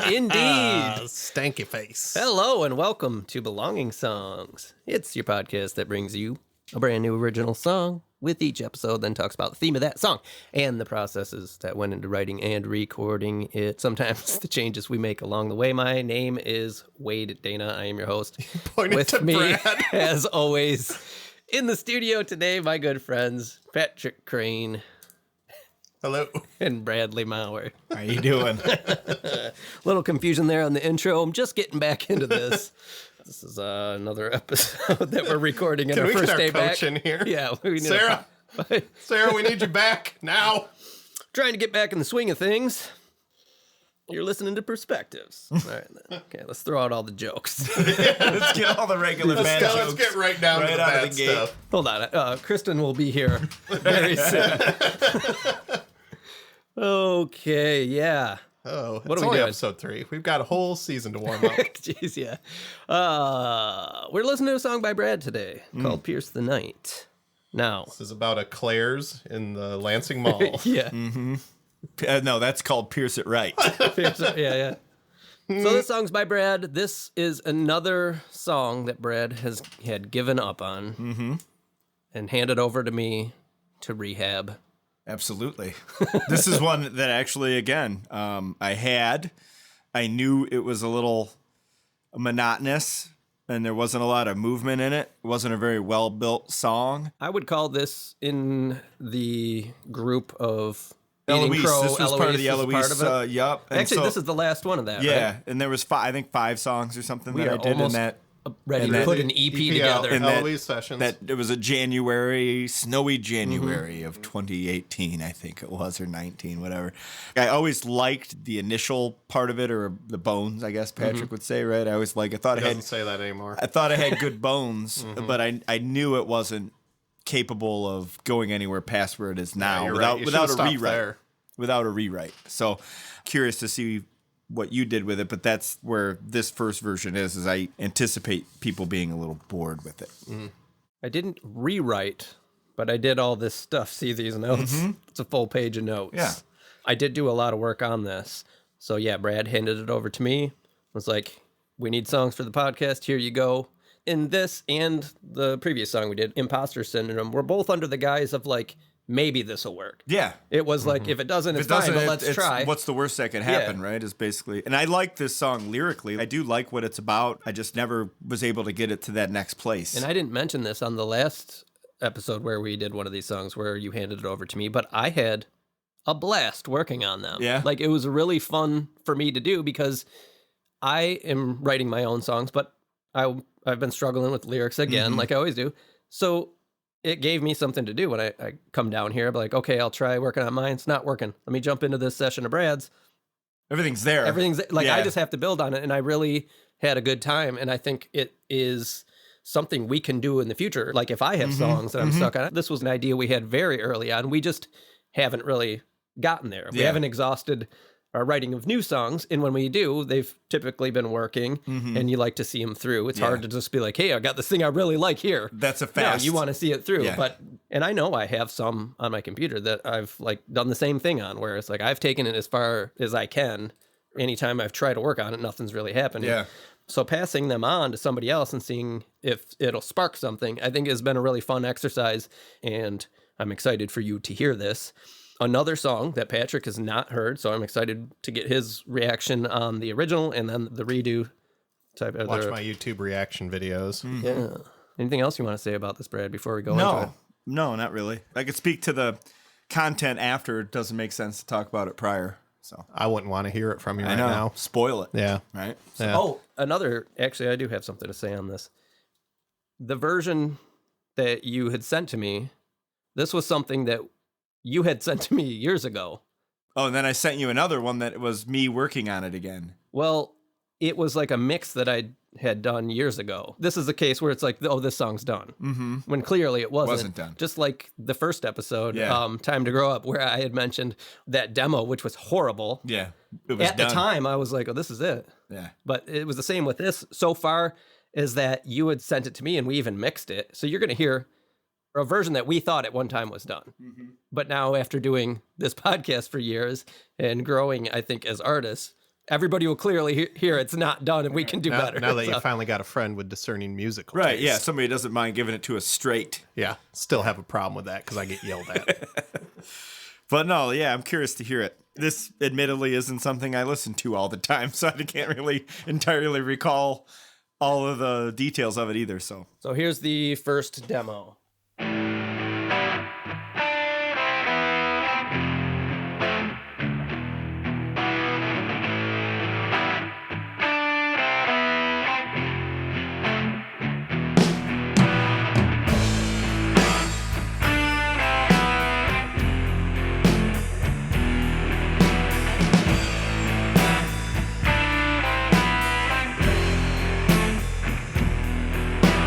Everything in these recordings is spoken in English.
Indeed. Stanky face. Hello and welcome to Belonging Songs. It's your podcast that brings you a brand new original song with each episode, then talks about the theme of that song and the processes that went into writing and recording it. Sometimes the changes we make along the way. My name is Wade Dana. I am your host. With me, Brad. as always, in the studio today, my good friends, Patrick Crane. Hello. And Bradley Maurer. How you doing? Little confusion there on the intro. I'm just getting back into this. This is another episode that we're recording in our first day back. Can we get our coach in here? Yeah. We need Sarah, we need you back now. Trying to get back in the swing of things. You're listening to Perspectives. All right. Okay, let's throw out all the jokes. Let's get all the regular bad jokes. Let's get right down to the bad stuff. Hold on. Kristen will be here very soon. Okay, yeah. Oh, What it's are we only doing? episode 3. We've got a whole season to warm up. Jeez, yeah. We're listening to a song by Brad today called Pierce the Night. Now. This is about a Claire's in the Lansing Mall. Yeah. No, that's called Pierce It Right. Yeah. So this song's by Brad. This is another song that Brad had given up on and handed over to me to rehab. Absolutely. This is one that actually, again, I knew it was a little monotonous and there wasn't a lot of movement in it. It wasn't a very well-built song. I would call this in the group of Eloise, Crow. this was part of the Eloise, part of it. yup. And Actually, so, this is the last one of that, yeah, right? and there was I think 5 songs or something We that are I did in almost that. ready and to that- put an EP together. And Eloise Sessions. That it was a snowy January of 2018, I think it was, or 19, whatever. I always liked the initial part of it, or the bones, I guess Patrick would say, right? I thought He it doesn't had, say that anymore. I thought it had good bones, but I knew it wasn't capable of going anywhere past where it is now You're right. You without a should've stopped rewrite. there. Without a rewrite. So curious to see what you did with it, but that's where this first version is I anticipate people being a little bored with it. I didn't rewrite, but I did all this stuff. See these notes? It's a full page of notes. Yeah. I did do a lot of work on this. So yeah, Brad handed it over to me. Was like, we need songs for the podcast. Here you go. In this and the previous song we did, Imposter Syndrome, we're both under the guise of like, maybe this will work. Yeah. It was like, if it doesn't, it's If it doesn't, fine, but let's try. What's the worst that could happen, right? Is basically, and I like this song lyrically. I do like what it's about. I just never was able to get it to that next place. And I didn't mention this on the last episode where we did one of these songs where you handed it over to me, but I had a blast working on them. Yeah. Like, it was really fun for me to do because I am writing my own songs, but I've been struggling with lyrics again, like I always do. So it gave me something to do when I come down here. I'm like, okay, I'll try working on mine. It's not working. Let me jump into this session of Brad's. Everything's there. Everything's like, Yeah. I just have to build on it. And I really had a good time. And I think it is something we can do in the future. Like if I have songs that I'm stuck on, this was an idea we had very early on. We just haven't really gotten there. We Yeah. haven't exhausted our writing of new songs. And when we do, they've typically been working and you like to see them through. It's hard to just be like, hey, I got this thing I really like here. That's a No, fast. you want to see it through. Yeah. And I know I have some on my computer that I've like done the same thing on, where it's like I've taken it as far as I can. Anytime I've tried to work on it, nothing's really happened. Yeah. So passing them on to somebody else and seeing if it'll spark something, I think has been a really fun exercise. And I'm excited for you to hear this. Another song that Patrick has not heard, so I'm excited to get his reaction on the original and then the redo type of Watch my YouTube reaction videos. Yeah. Anything else you want to say about this, Brad, before we go into it? No, not really. I could speak to the content after. It doesn't make sense to talk about it prior. So I wouldn't want to hear it from you I right know. now. Spoil it. Yeah. Right. Yeah. Oh, actually, I do have something to say on this. The version that you had sent to me, this was something that you had sent to me years ago. Oh, and then I sent you another one that was me working on it again. Well, it was like a mix that I had done years ago. This is the case where it's like, oh, this song's done. Mm-hmm. When clearly it wasn't done. Just like the first episode, Yeah. Time to Grow Up, where I had mentioned that demo, which was horrible. Yeah. It was At done. the time, I was like, oh, this is it. Yeah. But it was the same with this so far, is that you had sent it to me and we even mixed it. So you're going to hear a version that we thought at one time was done. But now after doing this podcast for years and growing, I think, as artists, everybody will clearly hear it's not done, and we can do better. Now that So- you finally got a friend with discerning musical Right, taste. yeah. Somebody doesn't mind giving it to us straight. Yeah, still have a problem with that because I get yelled at. But no, yeah, I'm curious to hear it. This admittedly isn't something I listen to all the time, so I can't really entirely recall all of the details of it either. So So here's the first demo.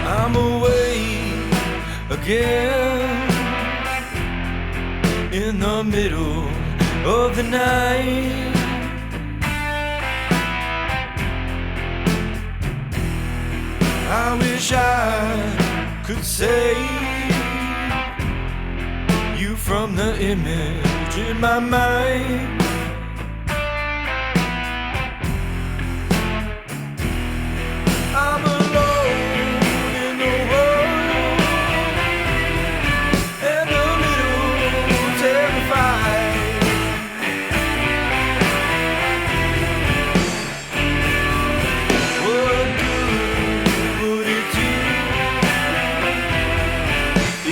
I'm away again in the middle of the night. I wish I could save you from the image in my mind. I'm alone in the world and a little terrified. What good would it do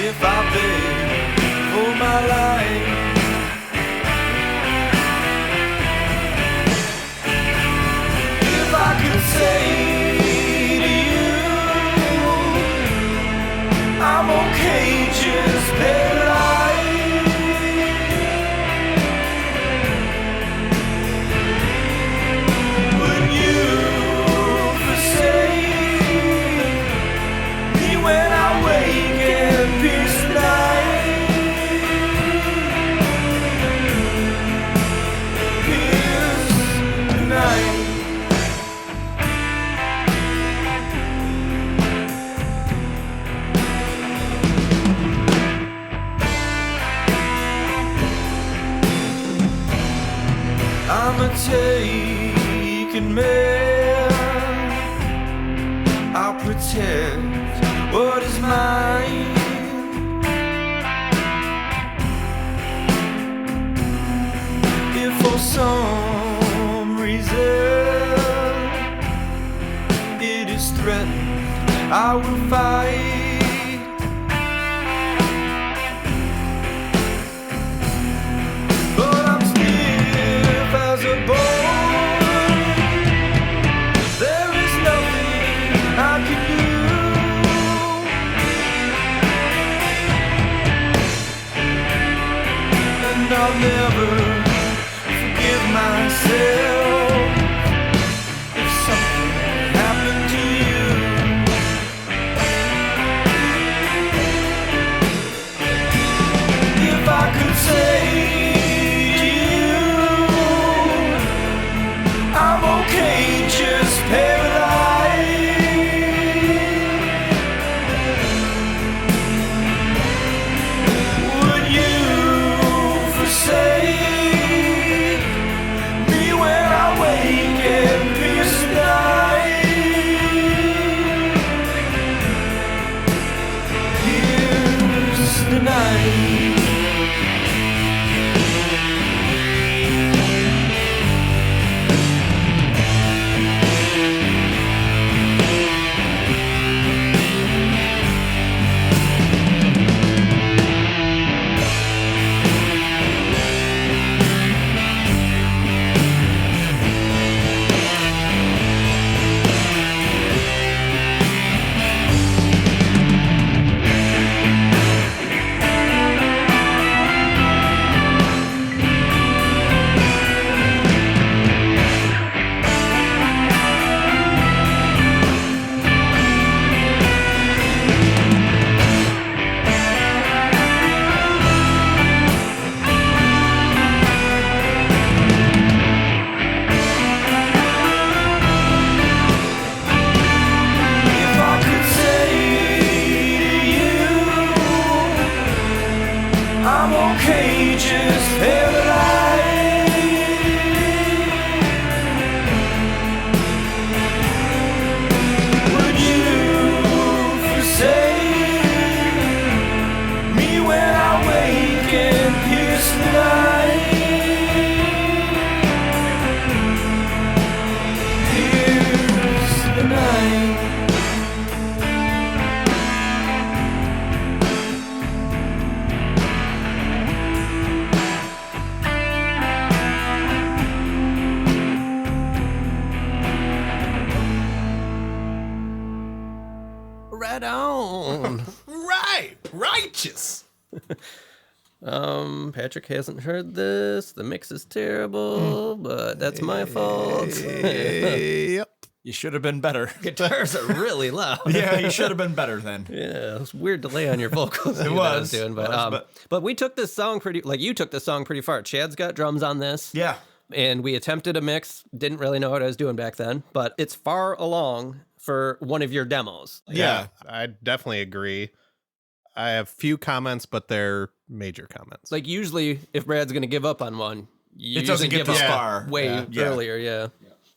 if I paid for my life? If I could say I'm okay, just paralyzed. Would you forsake me when I wake and pierce the night? Pierce the night. I'm a taken man. I'll protect what is mine. If for some reason it is threatened, I will fight. But I'm stiff as a bone. There is nothing I can do. And I'll never forgive myself if something happened to you. right on. Right. Righteous. Patrick hasn't heard this. The mix is terrible, but that's my fault. Yep. You should have been better. Guitars are really loud. Yeah, you should have been better then. Yeah, it was weird delay on your vocals. It that I was. doing, but, It was, but we took this song you took the song pretty far. Chad's got drums on this. Yeah. And we attempted a mix. Didn't really know what I was doing back then, but it's far along for one of your demos. Yeah. I definitely agree. I have few comments, but they're major comments. Like usually, if Brad's going to give up on one, It doesn't get this far. way Yeah. earlier. Yeah.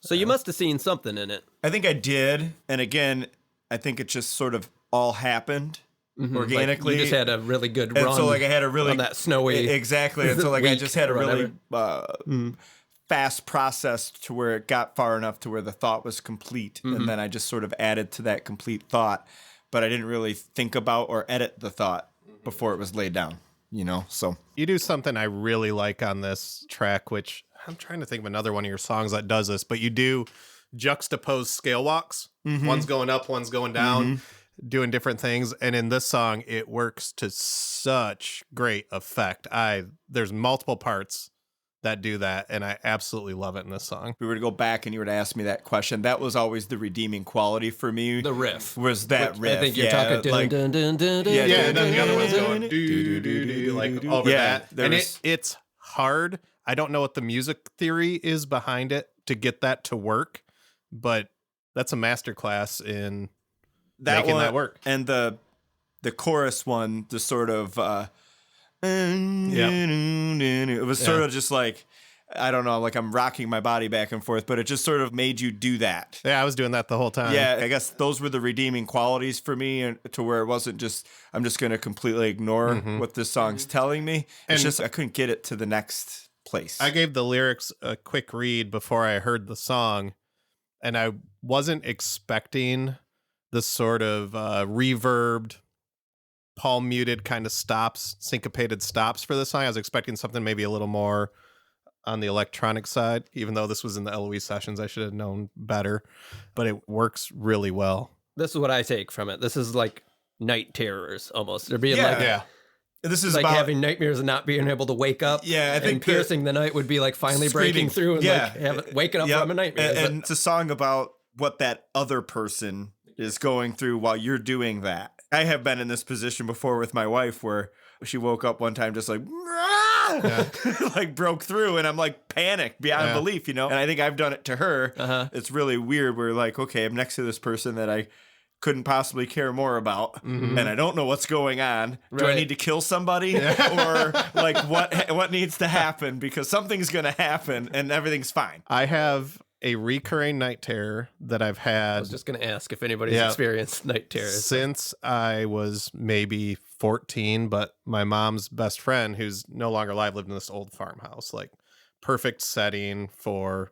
So you must have seen something in it. I think I did. And again, I think it just sort of all happened organically. Like you just had a really good and run. so like I had a really on that snowy. exactly. And so like I week just had a or really fast process to where it got far enough to where the thought was complete. And then I just sort of added to that complete thought. But I didn't really think about or edit the thought before it was laid down, you know? So You do something I really like on this track, which I'm trying to think of another one of your songs that does this, but you do juxtapose scale walks. One's going up, one's going down, doing different things. And in this song, it works to such great effect. There's multiple parts that do that, and I absolutely love it in this song. if we were to go back and you were to ask me that question, that was always the redeeming quality for me. The riff. Was that riff. I think you're yeah, talking. like, Dun, dun, dun, dun, Yeah, Yeah, dun, and then the dun, other one's dun, going dun. do like over Yeah, that, there and was- it's hard. I don't know what the music theory is behind it to get that to work, but that's a masterclass in making that work. And the chorus one, the sort of it was sort of just like, I don't know, like I'm rocking my body back and forth, but it just sort of made you do that. Yeah, I was doing that the whole time. Yeah, I guess those were the redeeming qualities for me, and to where it wasn't just I'm just going to completely ignore what this song's telling me. It's And- just I couldn't get it to the next place. I gave the lyrics a quick read before I heard the song, and I wasn't expecting the sort of reverbed, palm muted kind of stops, syncopated stops for the song. I was expecting something maybe a little more on the electronic side, even though this was in the Eloise Sessions. I should have known better, but it works really well. This is what I take from it. This is like night terrors almost. They're being like Yeah. This is like about having nightmares and not being able to wake up. Yeah, I think and piercing the night would be like finally breaking screaming. through and like waking up from a nightmare. And it's a song about what that other person is going through while you're doing that. I have been in this position before with my wife where she woke up one time just like, like broke through, and I'm like panicked beyond belief, you know? And I think I've done it to her. It's really weird. We're like, okay, I'm next to this person that I couldn't possibly care more about, and I don't know what's going on. Do I Right. need to kill somebody, or like what needs to happen? Because something's going to happen, and everything's fine. I have a recurring night terror that I've I had was just going to ask if anybody's Yeah. experienced night terrors. since I was maybe 14, but my mom's best friend, who's no longer alive, lived in this old farmhouse, like perfect setting for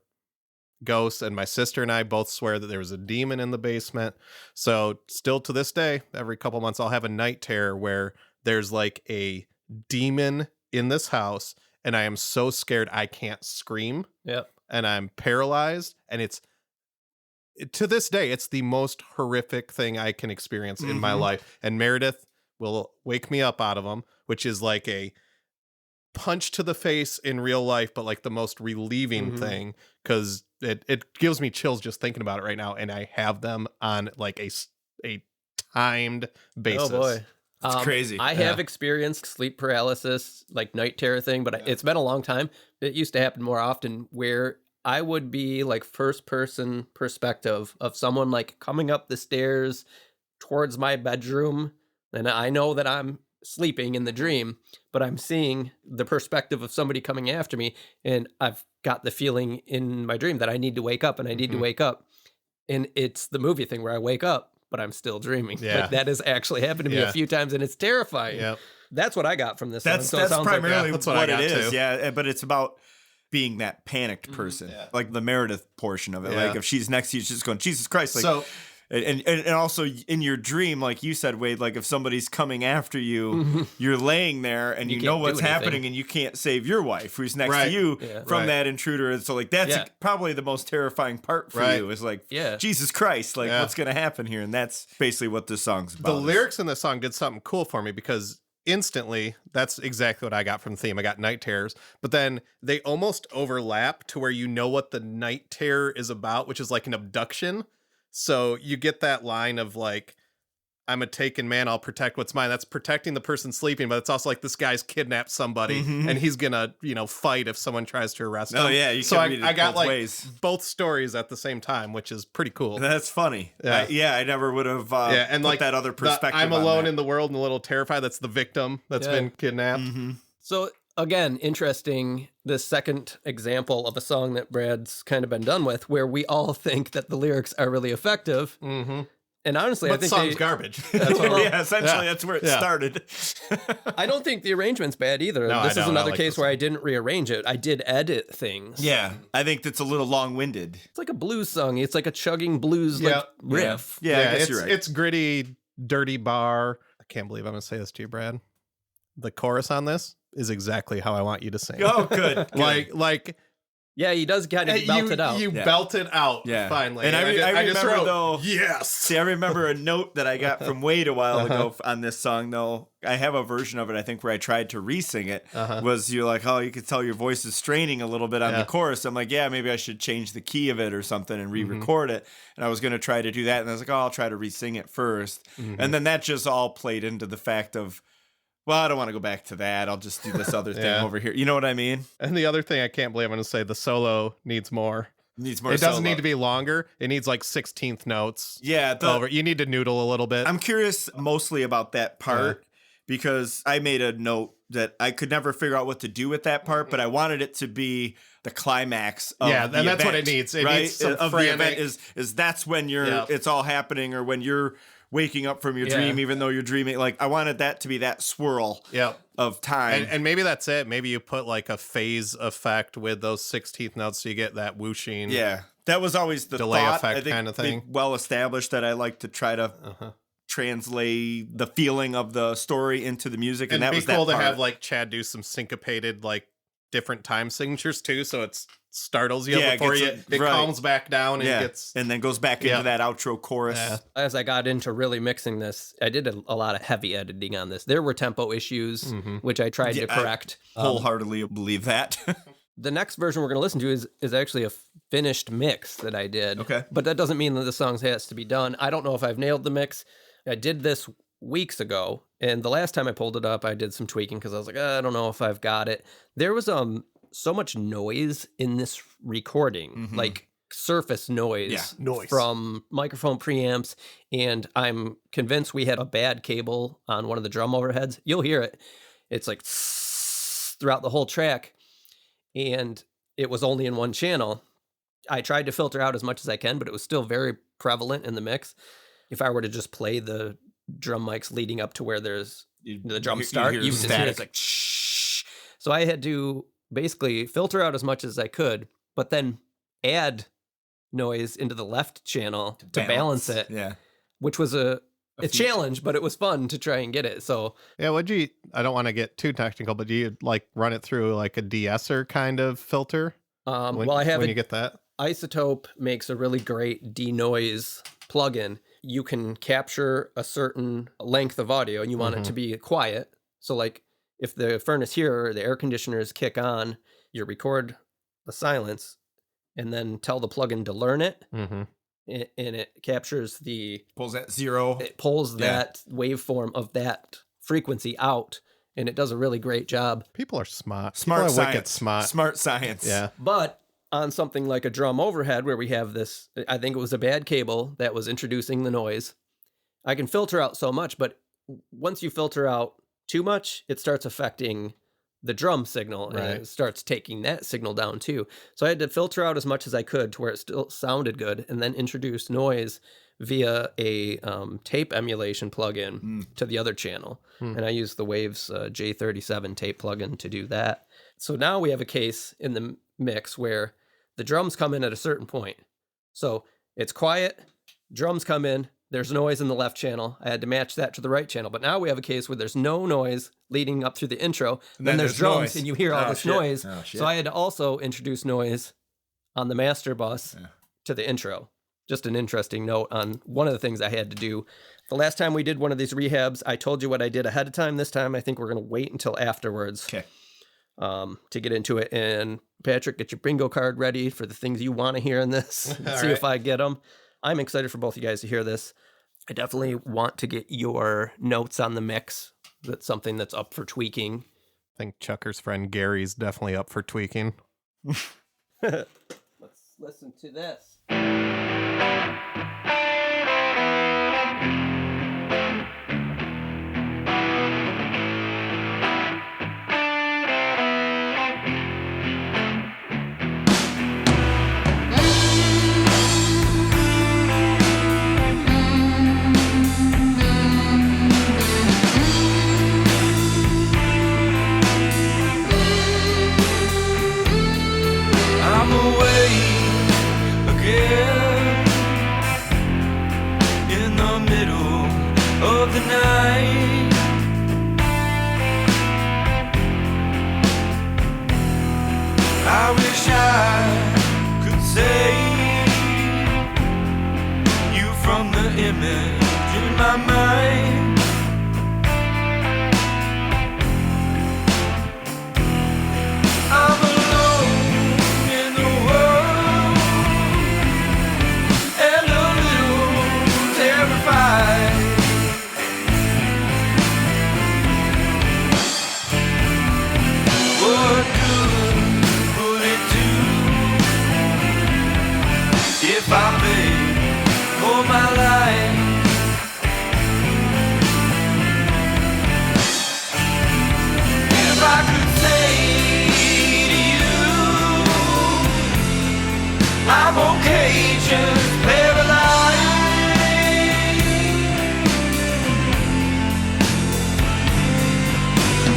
ghosts. And my sister and I both swear that there was a demon in the basement. So still to this day, every couple months, I'll have a night terror where there's like a demon in this house, and I am so scared I can't scream, Yep. and I'm paralyzed, and it's to this day, it's the most horrific thing I can experience in my life. And Meredith will wake me up out of them, which is like a punch to the face in real life, but like the most relieving thing, because it gives me chills just thinking about it right now. And I have them on like a timed basis. Oh boy. It's crazy. I have experienced sleep paralysis, like night terror thing, but it's been a long time. It used to happen more often where I would be like first person perspective of someone like coming up the stairs towards my bedroom. And I know that I'm sleeping in the dream, but I'm seeing the perspective of somebody coming after me. And I've got the feeling in my dream that I need to wake up and I need to wake up. And it's the movie thing where I wake up, but I'm still dreaming. Yeah. Like that has actually happened to me a few times, and it's terrifying. Yep. That's what I got from this. That's song. So it sounds primarily that's what, what I got it is. too. Yeah, but it's about being that panicked person, like the Meredith portion of it. Yeah. Like if she's next to you, she's just going, Jesus Christ! Like, So And also in your dream, like you said, Wade, like if somebody's coming after you, you're laying there and you know can't what's do anything. happening and you can't save your wife who's next to Right. you Yeah. from Right. that intruder. And so like that's Yeah. probably the most terrifying part for Right. you is like, Yeah. Jesus Christ, like Yeah. what's going to happen here? And that's basically what this song's about. The lyrics in this song did something cool for me because instantly that's exactly what I got from the theme. I got night terrors, but then they almost overlap to where you know what the night terror is about, which is like an abduction. So you get that line of like, I'm a taken man, I'll protect what's mine. That's protecting the person sleeping, but it's also like this guy's kidnapped somebody and he's gonna, fight if someone tries to arrest him. Oh, yeah, you so can read it I got both like ways. both stories at the same time, which is pretty cool. That's funny. Yeah. I never would have And put like that other perspective I'm on alone that. in the world and a little terrified. That's the victim that's Yeah. been kidnapped. So again, interesting, this second example of a song that Brad's kind of been done with, where we all think that the lyrics are really effective. Mm-hmm. And honestly, I But the think song's garbage. That's what we're- Yeah, essentially that's where it Yeah. started. I don't think the arrangement's bad either. No, I This is don't. I another like case this where I didn't rearrange it. I did edit things. Yeah, I think that's a little long-winded. It's like a blues song. It's like a chugging blues Yeah. like riff. Yeah, I guess it's, you're right. it's gritty, dirty bar. I can't believe I'm going to say this to you, Brad. The chorus on this is exactly how I want you to sing. Oh, good. Like Yeah, he does kind of belt it out. You Yeah. belt it out Yeah. finally. And I just remember, wrote, though- yes. See, I remember a note that I got from Wade a while ago on this song, though. I have a version of it, I think, where I tried to re-sing it. Was you're like, oh, you could tell your voice is straining a little bit on the chorus. I'm like, yeah, maybe I should change the key of it or something and re-record it. And I was going to try to do that. And I was like, oh, I'll try to re-sing it first. And then that just all played into the fact of, well, I don't want to go back to that. I'll just do this other thing Yeah. over here. You know what I mean? And the other thing I can't believe I'm going to say, the solo needs more. Needs more It doesn't solo. need to be longer. It needs like 16th notes. Yeah, Over. You need to noodle a little bit. I'm curious mostly about that part because I made a note that I could never figure out what to do with that part, but I wanted it to be the climax of Yeah, the and that's what event, it needs. It right? needs some of the event frantic- is that's when Yeah. it's all happening or when you're waking up from your Yeah. dream, even though you're dreaming. Like I wanted that to be that swirl Yep. of time. And maybe that's it. Maybe you put like a phase effect with those 16th notes so you get that whooshing. yeah, that was always the Delay thought. effect I think kinda thing. Well established that I like to try to translate the feeling of the story into the music, and And that it'd was be cool that to part. have like Chad do some syncopated, like different time signatures too, so it startles you Yeah, it before gets it right. calms back down and gets. and then goes back Yeah. into that outro chorus. Yeah. As I got into really mixing this, I did a lot of heavy editing on this. There were tempo issues, which I tried to Yeah, I- correct. Wholeheartedly believe that. The next version we're going to listen to is actually a finished mix that I did. Okay. But that doesn't mean that the song has to be done. I don't know if I've nailed the mix. I did this weeks ago, and the last time I pulled it up, I did some tweaking because I was like, I don't know if I've got it. There was so much noise in this recording, like surface noise, Yeah, noise. from microphone preamps, and I'm convinced we had a bad cable on one of the drum overheads. You'll hear it. It's like throughout the whole track, and it was only in one channel. I tried to filter out as much as I can, but it was still very prevalent in the mix. If I were to just play the drum mics leading up to where there's the drum start, you just hear it's like shh. So I had to basically filter out as much as I could, but then add noise into the left channel to balance it, Yeah. which was a feature. challenge, but it was fun to try and get it. So Yeah, I don't want to get too technical, but do you like run it through like a de-esser kind of filter? well, I have when it. you get that. Isotope makes a really great denoise plugin. You can capture a certain length of audio and you want it to be quiet. So like if the furnace here or the air conditioners kick on, you record the silence and then tell the plugin to learn it. Mm-hmm. And it captures Pulls at zero. it pulls Yeah. that waveform of that frequency out. And it does a really great job. People are smart. Smart People are science. wicked smart. Smart science. Yeah. But on something like a drum overhead where we have this, I think it was a bad cable that was introducing the noise. I can filter out so much, but once you filter out too much, it starts affecting the drum signal and Right. it starts taking that signal down too. So I had to filter out as much as I could to where it still sounded good and then introduce noise via a tape emulation plugin to the other channel. And I used the Waves J37 tape plugin to do that. So now we have a case in the mix where the drums come in at a certain point. So it's quiet, Drums come in. There's noise in the left channel. I had to match that to the right channel. But now we have a case where there's no noise leading up through the intro. And then there's drums, noise. and you hear all this shit. noise. Oh, shit. So I had to also introduce noise on the master bus to the intro. Just an interesting note on one of the things I had to do. The last time we did one of these rehabs, I told you what I did ahead of time. This time, I think we're going to wait until afterwards to get into it. And Patrick, get your bingo card ready for the things you want to hear in this. See if I get them. I'm excited for both you guys to hear this. I definitely want to get your notes on the mix. That's something that's up for tweaking. I think Chucker's friend Gary's definitely up for tweaking. Let's listen to this. I'm away again in the middle of the night. I wish I could save you from the image in my mind. I'm alone in the world and a little terrified. What good would it do if I paid for my life? If I could say to you, I'm okay, just paralyzed.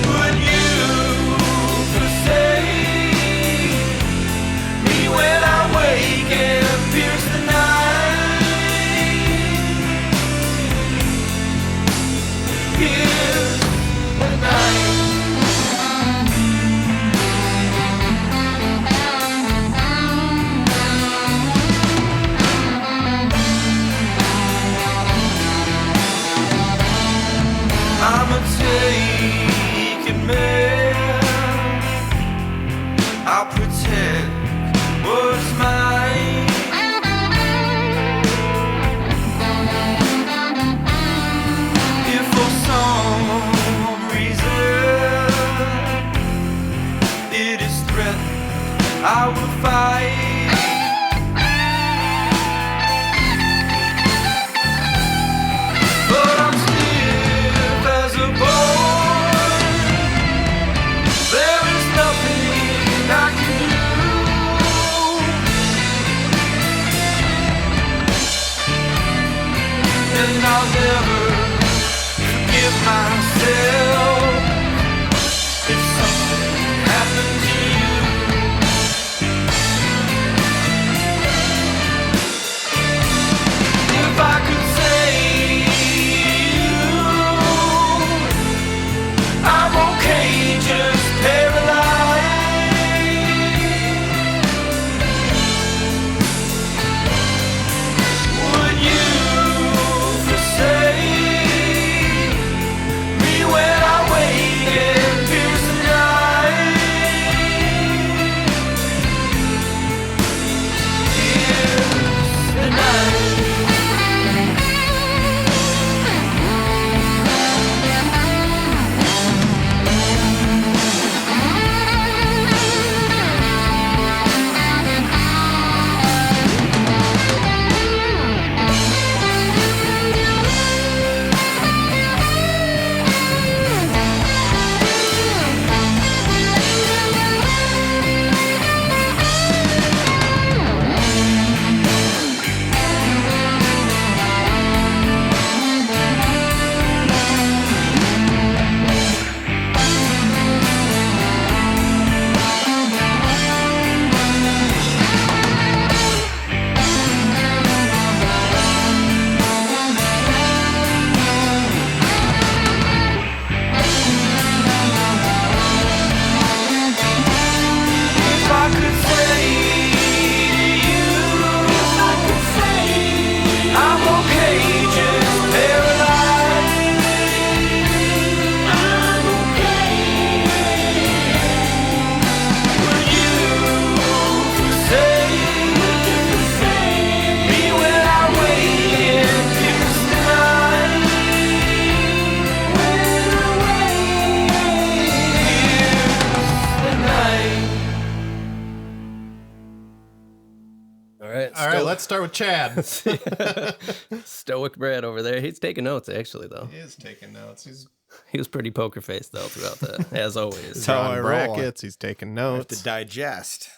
Would you forsake me when I wake and pierce the night? Pierce the night. I'm a taken man. I'll protect what's mine. If for some reason it is threatened, I will fight. But I'm stiff as a board. There is nothing I can do, and I'll never forgive myself if something happened to you. If I could say I'm okay, just paralyzed. Would you forsake me All right. All right, let's start with Chad. Stoic Brad over there. He's taking notes, actually, though. He is taking notes. He was pretty poker faced, though, throughout that, as always. He's how I drawing roll. brackets. He's taking I have notes. to digest.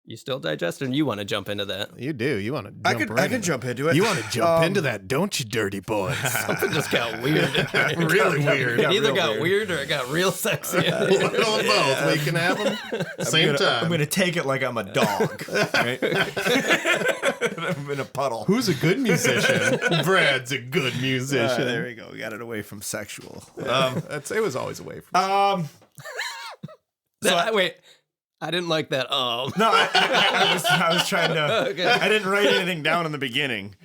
You still digesting? You want to jump into that? You do. You want to jump I can right in. jump into it. You want to jump into that, don't you, dirty boys? Something just got weird. Really weird. It either real got weird. weird or it got real sexy. A little of both. We can have them same time. I'm gonna take it like I'm a dog. Right? I'm in a puddle. Who's a good musician? Brad's a good musician. There we go. We got it away from sexual. It was always away from. Wait, I didn't like that. No, I was trying to. Okay. I didn't write anything down in the beginning,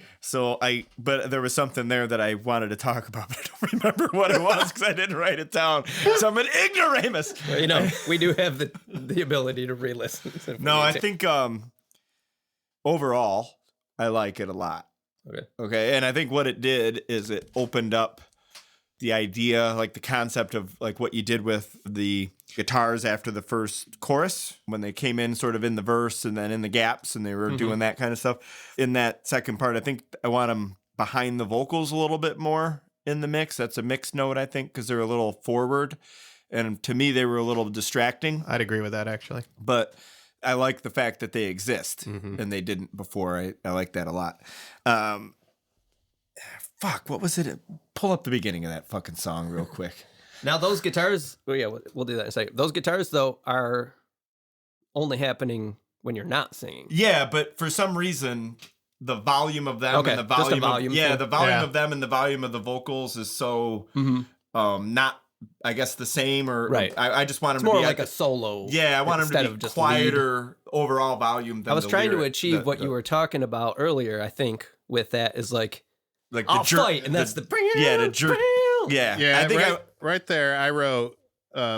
but there was something there that I wanted to talk about, but I don't remember what it was because I didn't write it down. So I'm an ignoramus. Well, we do have the ability to re-listen. if we No, need I to. think overall, I like it a lot. Okay, and I think what it did is it opened up the idea, like the concept of like what you did with the guitars after the first chorus when they came in sort of in the verse and then in the gaps and they were doing that kind of stuff. In that second part, I think I want them behind the vocals a little bit more in the mix. That's a mixed note, I think, because they're a little forward. And to me, they were a little distracting. I'd agree with that, actually. But I like the fact that they exist and they didn't before. I like that a lot. Fuck, what was it? Pull up the beginning of that fucking song real quick. Now those guitars. Oh yeah, we'll do that in a second. Those guitars though are only happening when you're not singing. Yeah, but for some reason, the volume of them Okay, and the just a volume, volume the thing. volume Yeah. of them and the volume of the vocals is so not, I guess, the same or Right. I just want It's them to more be like a solo. Yeah, I want them instead to of be just quieter overall volume. Than I was the trying to lyric- achieve the- what the- you were talking about earlier. I think with that is like like I'll fight, and that's the jerk. Yeah, Yeah, I think right there, I wrote,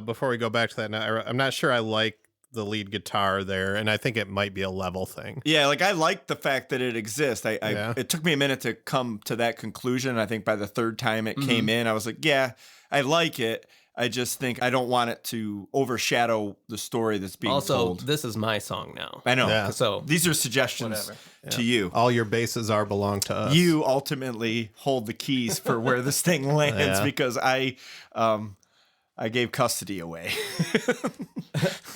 before we go back to that, I'm not sure I like the lead guitar there, and I think it might be a level thing. Yeah, like I like the fact that it exists. Yeah. It took me a minute to come to that conclusion. I think by the third time it came in, I was like, yeah, I like it. I just think I don't want it to overshadow the story that's being also told. this is my song now. I know. Yeah. So These are suggestions Whatever. to you. All your bases belong to us. You ultimately hold the keys for where this thing lands Yeah. because I gave custody away.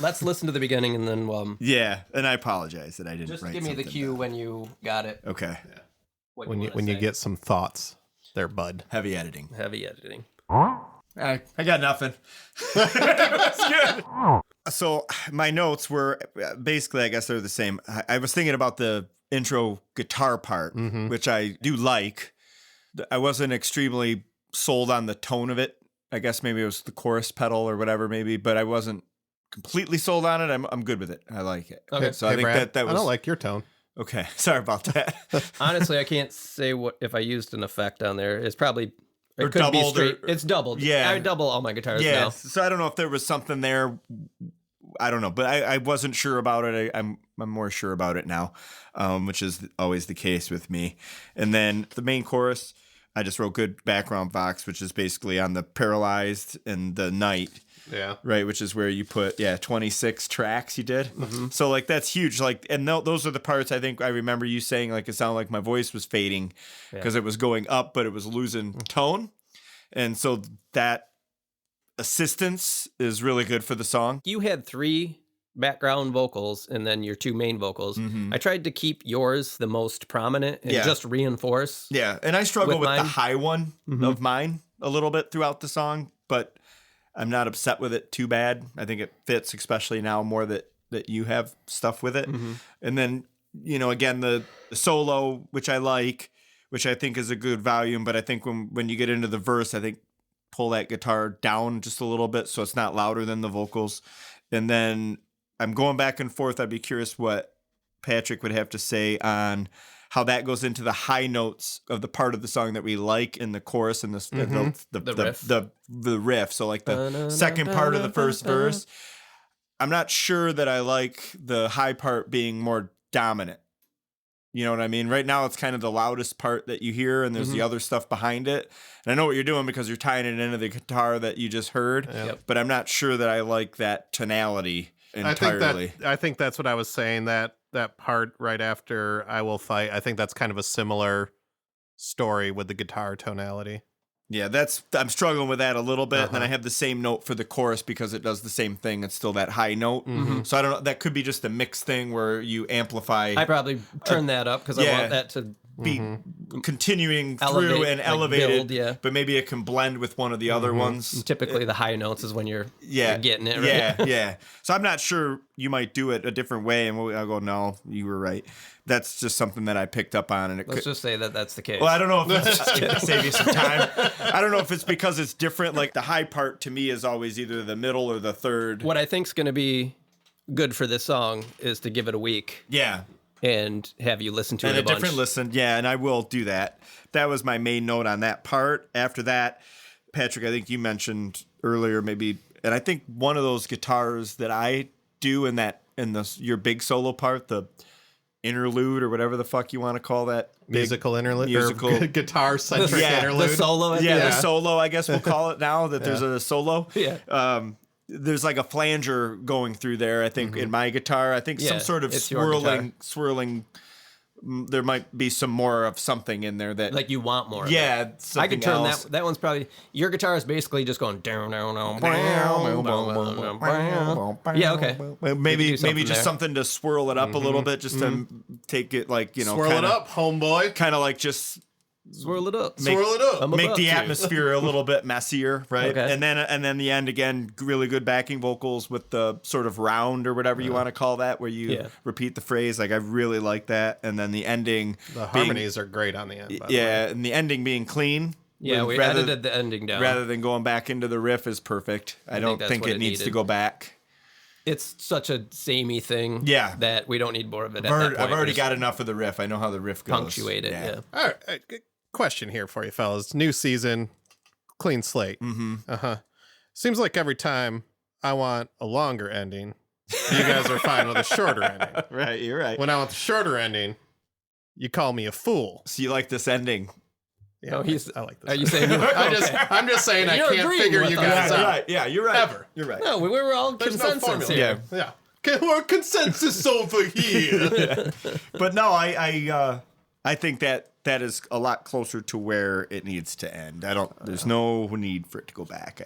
let's listen to the beginning and then Yeah, and I apologize that I didn't just write give me the something cue down. when you got it. Okay. What when you wanna say. get some thoughts there, bud. Heavy editing. heavy editing. I got nothing. That's good. So my notes were basically, I guess they're the same. I was thinking about the intro guitar part, which I do like. I wasn't extremely sold on the tone of it. I guess maybe it was the chorus pedal or whatever, maybe, but I wasn't completely sold on it. I'm good with it. I like it. Okay. So I think Brad, that was I don't like your tone. okay. Sorry about that. Honestly, I can't say what if I used an effect on there. It's probably Or it could be doubled straight. or- It's doubled. Yeah. I double all my guitars Yeah. now. So I don't know if there was something there. I don't know, but I wasn't sure about it. I'm more sure about it now, which is always the case with me. And then the main chorus, I just wrote good background vox, which is basically on the Paralyzed and the Night, Yeah. right? Which is where you put 26 tracks you did. So like that's huge. Like, and those are the parts I think I remember you saying like it sounded like my voice was fading because it was going up, but it was losing tone, and so that assistance is really good for the song. You had 3 background vocals and then your 2 main vocals. I tried to keep yours the most prominent and Yeah. just reinforce. Yeah, and I struggle With with the mine? high one of mine a little bit throughout the song, but I'm not upset with it too bad. I think it fits, especially now more that you have stuff with it. And then, again, the solo, which I like, which I think is a good volume, but I think when you get into the verse, I think pull that guitar down just a little bit so it's not louder than the vocals. And then I'm going back and forth. I'd be curious what Patrick would have to say on how that goes into the high notes of the part of the song that we like in the chorus and the riff. So like the second part of the first verse. I'm not sure that I like the high part being more dominant. You know what I mean? Right now it's kind of the loudest part that you hear and there's the other stuff behind it. And I know what you're doing because you're tying it into the guitar that you just heard, but I'm not sure that I like that tonality entirely. I think that's what I was saying, that that part right after I Will Fight, I think that's kind of a similar story with the guitar tonality. Yeah, I'm struggling with that a little bit. And then I have the same note for the chorus because it does the same thing. It's still that high note. So I don't know. That could be just a mixed thing where you amplify. I probably turn that up because I want that to be continuing elevate, through and like, elevated. build, But maybe it can blend with one of the other ones. Typically, the high notes is when you're getting it right. Yeah. So I'm not sure. You might do it a different way, and I'll go, no, you were right. That's just something that I picked up on, and Let's just say that that's the case. Well, I don't know if it's just to save you some time. I don't know if it's because it's different. Like the high part to me is always either the middle or the third. What I think's going to be good for this song is to give it a week. Yeah. And have you listen to it and a a bunch. different listen. Yeah, and I will do that. That was my main note on that part. After that, Patrick, I think you mentioned earlier maybe, and I think one of those guitars that I do in your big solo part, the interlude or whatever the fuck you want to call that. Musical interlude? Musical Guitar-centric interlude? The solo. The solo, I guess we'll call it now that there's a solo. Yeah. There's like a flanger going through there, I think, in my guitar. I think some sort of swirling. There might be some more of something in there that... Like you want more of it. Yeah, I could turn else. that one's probably... Your guitar is basically just going down, down, down. Yeah, okay. Maybe something just there. something to swirl it up a little bit, just to take it like, Swirl it up, homeboy. kind of like just Swirl it up. Make- Swirl it up. I'm make about the to. atmosphere a little bit messier, right? Okay. And then the end again, really good backing vocals with the sort of round or whatever you want to call that, where you repeat the phrase. Like I really like that. And then the ending, The harmonies are great on the end, by the way. yeah, and the ending being clean. Yeah, we edited the ending down. rather than going back into the riff is perfect. I don't that's think what it it needs to needed. go back. It's such a samey thing that we don't need more of it at that point. I've already Just got enough of the riff. I know how the riff goes. punctuate it, yeah. All right, question here for you, fellas. New season, clean slate. Seems like every time I want a longer ending, you guys are fine with a shorter ending. Right, you're right. When I want the shorter ending, you call me a fool. So you like this ending? Yeah, No, I like this. Are you saying... I'm just saying I You're can't agreeing figure with you us. guys You're out. right. Yeah, you're right. Ever. You're right. No, we were all There's no consensus formula. here. Yeah. We're consensus over here. But no, I think that is a lot closer to where it needs to end. There's no need for it to go back.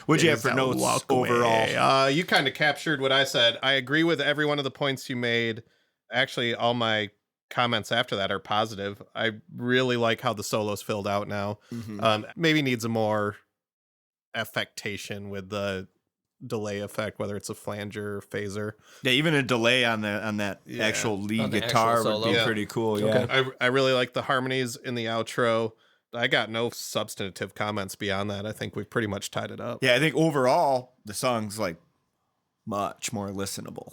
What'd you have for notes overall? You kind of captured what I said. I agree with every one of the points you made. Actually, all my comments after that are positive. I really like how the solo's filled out now. Maybe needs a more affectation with the delay effect, whether it's a flanger or phaser. Yeah, even a delay on that actual lead On the guitar actual would be solo. pretty cool. Yeah. I really like the harmonies in the outro. I got no substantive comments beyond that. I think we've pretty much tied it up. Yeah, I think overall the song's like much more listenable.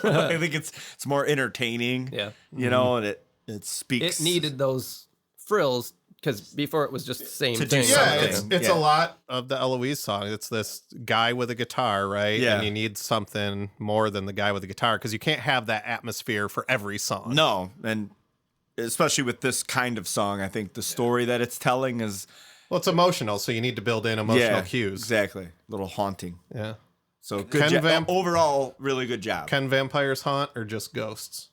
I think it's more entertaining. Yeah. You know, and it speaks. It needed those frills because before it was just the same To do thing. something. Yeah, it's a lot of the Eloise song. It's this guy with a guitar, right? Yeah. And you need something more than the guy with the guitar because you can't have that atmosphere for every song. No, and especially with this kind of song, I think the story that it's telling is Well, it's emotional, so you need to build in emotional cues. Exactly. A little haunting. Yeah. So good job. Overall, really good job. Can vampires haunt or just ghosts?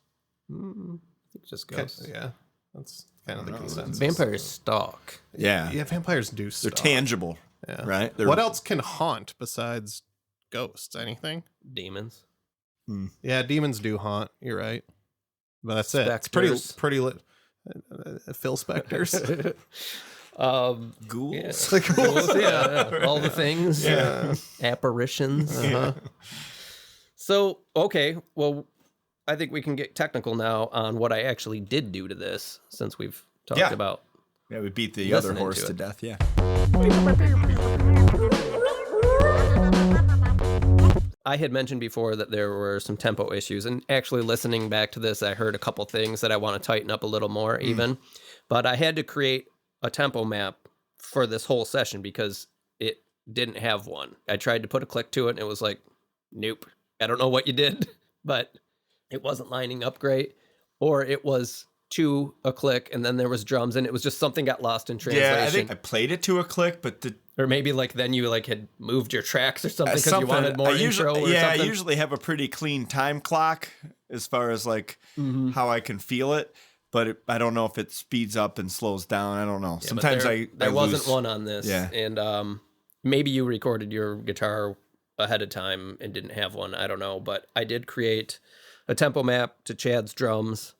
Just goes. Yeah. That's kind of the consensus. Vampires stalk. Yeah. Yeah, vampires do They're stuff. tangible. Yeah. Right? What else can haunt besides ghosts? Anything? Demons. Yeah, demons do haunt. You're right. But that's it. It's pretty lit. Phil Spectors. Ghouls? Yeah. Ghouls, yeah. All the things. Yeah. Apparitions. So, okay. Well, I think we can get technical now on what I actually did do to this since we've talked about. Yeah, we beat the other Listening horse to to it. death. Yeah. I had mentioned before that there were some tempo issues, and actually listening back to this, I heard a couple things that I want to tighten up a little more even. But I had to create a tempo map for this whole session because it didn't have one. I tried to put a click to it, and it was like, nope. I don't know what you did, but it wasn't lining up great, or it was to a click, and then there was drums, and it was just something got lost in translation. Yeah, I think I played it to a click, but or maybe like then you like had moved your tracks or something because you wanted more intro or something. I usually have a pretty clean time clock as far as like how I can feel it, but I don't know if it speeds up and slows down. I don't know. Yeah, sometimes there wasn't one on this. Yeah. And maybe you recorded your guitar ahead of time and didn't have one. I don't know, but I did create a tempo map to Chad's drums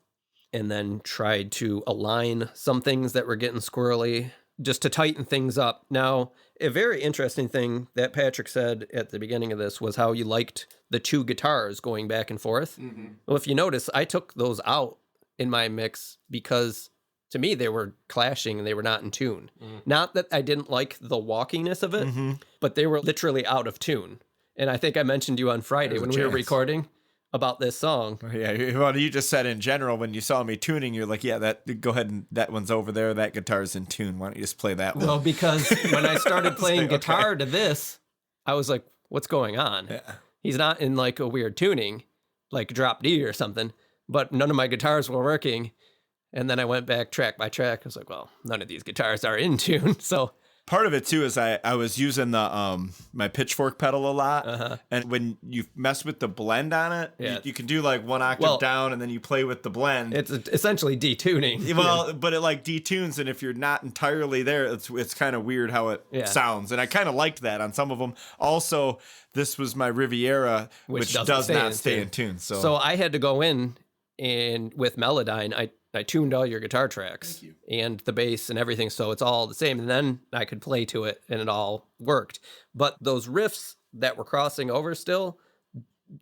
and then tried to align some things that were getting squirrely just to tighten things up. Now, a very interesting thing that Patrick said at the beginning of this was how you liked the two guitars going back and forth. Well, if you notice, I took those out in my mix because to me they were clashing and they were not in tune. Not that I didn't like the walkiness of it, but they were literally out of tune. And I think I mentioned you on Friday when we were recording about this song. Yeah, well, you just said in general when you saw me tuning, you're like, yeah, go ahead and that one's over there. That guitar's in tune. Why don't you just play that one? Well, because when I started playing guitar to this, I was like, what's going on? Yeah. He's not in like a weird tuning, like drop D or something, but none of my guitars were working. And then I went back track by track. I was like, well, none of these guitars are in tune. So part of it too is I was using the my pitchfork pedal a lot, and when you mess with the blend on it, you can do like one octave down, and then you play with the blend. It's essentially detuning. Well, but it like detunes, and if you're not entirely there, it's kind of weird how it sounds, and I kind of liked that on some of them. Also, this was my Riviera, which does not stay in tune. So I had to go in and with Melodyne, I tuned all your guitar tracks and the bass and everything, so it's all the same. And then I could play to it, and it all worked. But those riffs that were crossing over still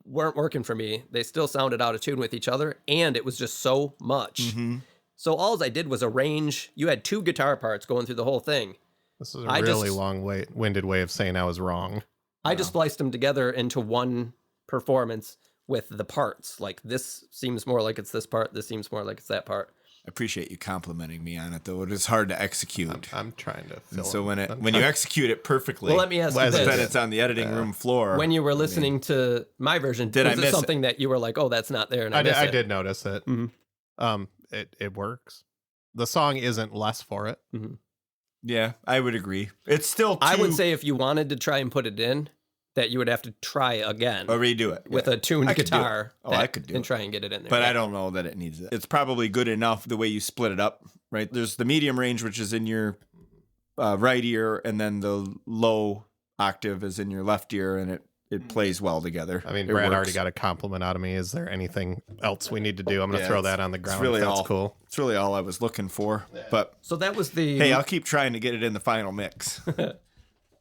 weren't working for me. They still sounded out of tune with each other, and it was just so much. So all I did was arrange. You had two guitar parts going through the whole thing. This is a really long-winded way of saying I was wrong. I just spliced them together into one performance with the parts. Like, this seems more like it's this part, this seems more like it's that part. I appreciate you complimenting me on it, though. It is hard to execute. I'm trying to fill so when you execute it perfectly, well, let me ask you this. Then it's on the editing room floor. When you were listening to my version, was it something that you were like, oh, that's not there, and I did notice it. It works. The song isn't less for it. Yeah, I would agree. It's still I would say if you wanted to try and put it in, that you would have to try again. Or redo it. With a tuned guitar. I could do it. And try and get it in there. But I don't know that it needs it. It's probably good enough the way you split it up, right? There's the medium range, which is in your right ear, and then the low octave is in your left ear, and it plays well together. I mean, Brad already got a compliment out of me. Is there anything else we need to do? I'm going to throw that on the ground. That's cool. It's really all I was looking for. Yeah. But so that was the... Hey, I'll keep trying to get it in the final mix.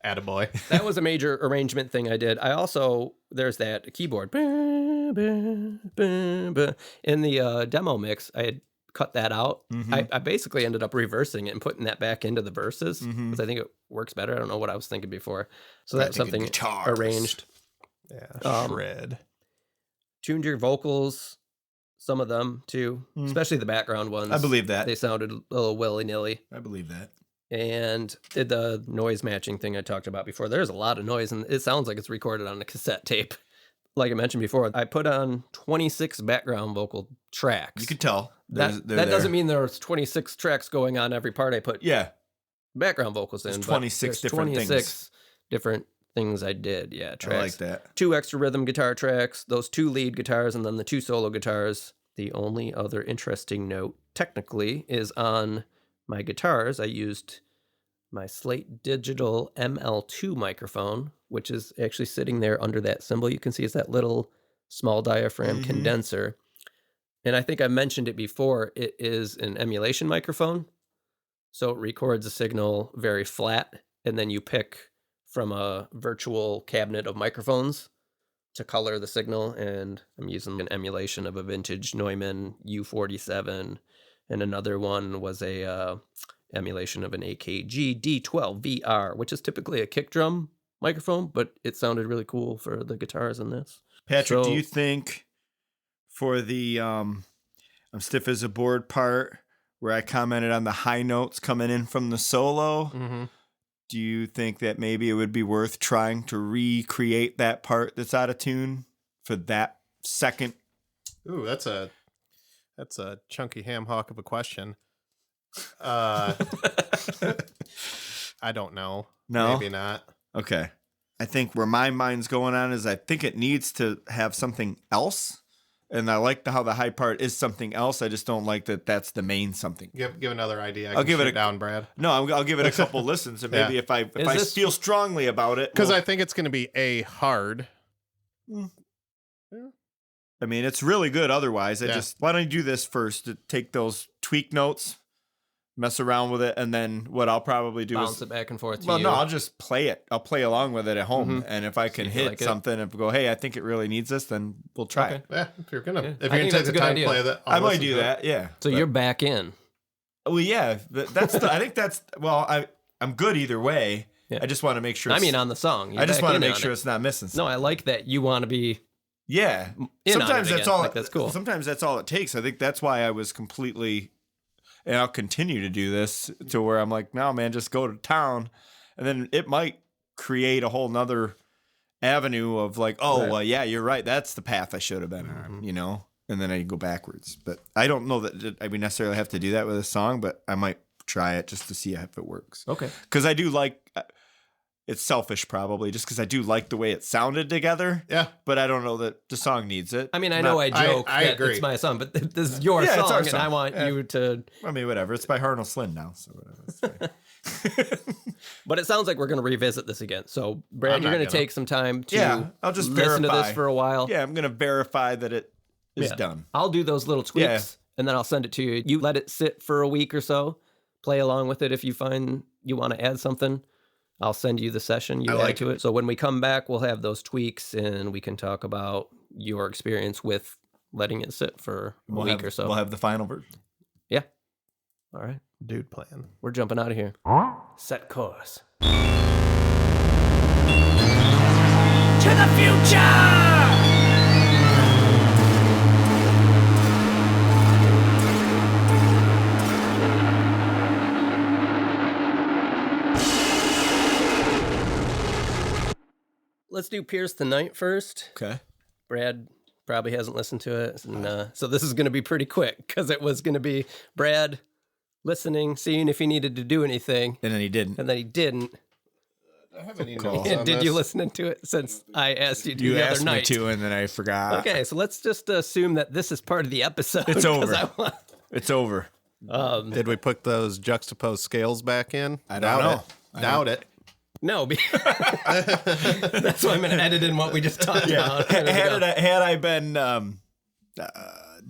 Attaboy. That was a major arrangement thing I did. I also, there's that keyboard. In the demo mix, I had cut that out. I basically ended up reversing it and putting that back into the verses because I think it works better. I don't know what I was thinking before. So that's something arranged. Yeah, shred. Tuned your vocals, some of them too, especially the background ones. I believe that. They sounded a little willy-nilly. I believe that. And did the noise matching thing I talked about before. There's a lot of noise, and it sounds like it's recorded on a cassette tape. Like I mentioned before, I put on 26 background vocal tracks. You could tell. That doesn't mean there's 26 tracks going on every part I put background vocals in. There's 26 different things. Different things I did, tracks. I like that. 2 extra rhythm guitar tracks, those 2 lead guitars, and then the 2 solo guitars. The only other interesting note, technically, is on my guitars, I used my Slate Digital ML2 microphone, which is actually sitting there under that cymbal. You can see it's that little small diaphragm condenser. And I think I mentioned it before. It is an emulation microphone. So it records a signal very flat, and then you pick from a virtual cabinet of microphones to color the signal. And I'm using an emulation of a vintage Neumann U47. And another one was a emulation of an AKG D12 VR, which is typically a kick drum microphone, but it sounded really cool for the guitars in this. Patrick, do you think for the I'm stiff as a board part where I commented on the high notes coming in from the solo, do you think that maybe it would be worth trying to recreate that part that's out of tune for that second? Ooh, that's a That's a chunky ham hock of a question. I don't know. No? Maybe not. Okay. I think where my mind's going on is I think it needs to have something else. And I like how the high part is something else. I just don't like that that's the main something. Give another idea. I'll give it down, Brad. No, I'll give it a couple listens. And maybe if I feel strongly about it. Because I think it's going to be hard. I mean, it's really good otherwise. Why don't you do this first? To take those tweak notes, mess around with it, and then what I'll probably do bounce is it back and forth. No, I'll just play it. I'll play along with it at home, and if I can hit something and go, hey, I think it really needs this, then we'll try it. Yeah, if you're gonna take the time to play that, I might do that. Yeah. So you're back in. Well, yeah. That's. I think that's. Well, I'm good either way. Yeah. I just want to make sure. On the song. I just want to make sure it's not missing something. No, I like that you want to be. Yeah. Sometimes that's all. That's cool. Sometimes that's all it takes. I think that's why I was completely, and I'll continue to do this to where I'm like, no, man, just go to town, and then it might create a whole nother avenue of like, well, yeah, you're right. That's the path I should have been on, you know. And then I go backwards. But I don't know that I would necessarily have to do that with a song, but I might try it just to see if it works. Okay. Because I do like. It's selfish, probably, just because I do like the way it sounded together. Yeah. But I don't know that the song needs it. I mean, I know I joke I that agree. It's my song, but this is your song, it's our and song. I want you to... I mean, whatever. It's by Harnol Slin now, so whatever. It's fine. But it sounds like we're going to revisit this again. So, Brad, you're going to take some time to I'll just listen verify. to this for a while. Yeah, I'm going to verify that it is done. I'll do those little tweaks, and then I'll send it to you. You let it sit for a week or so. Play along with it if you find you want to add something. I'll send you the session you add to it. So when we come back, we'll have those tweaks, and we can talk about your experience with letting it sit for a week or so. We'll have the final version. Yeah. All right. Dude plan. We're jumping out of here. Set course. To the future! Let's do Pierce the Night first. Okay. Brad probably hasn't listened to it. And, so this is going to be pretty quick because it was going to be Brad listening, seeing if he needed to do anything. And then he didn't. And then he didn't. I have any notes on Did this. you listen to it since I asked you to You the asked other night? me to, and then I forgot. Okay, so let's just assume that this is part of the episode. It's 'cause over. It's over. Did we put those juxtaposed scales back in? I don't know. Doubt it. No, that's why I'm going to edit in what we just talked about. Had I been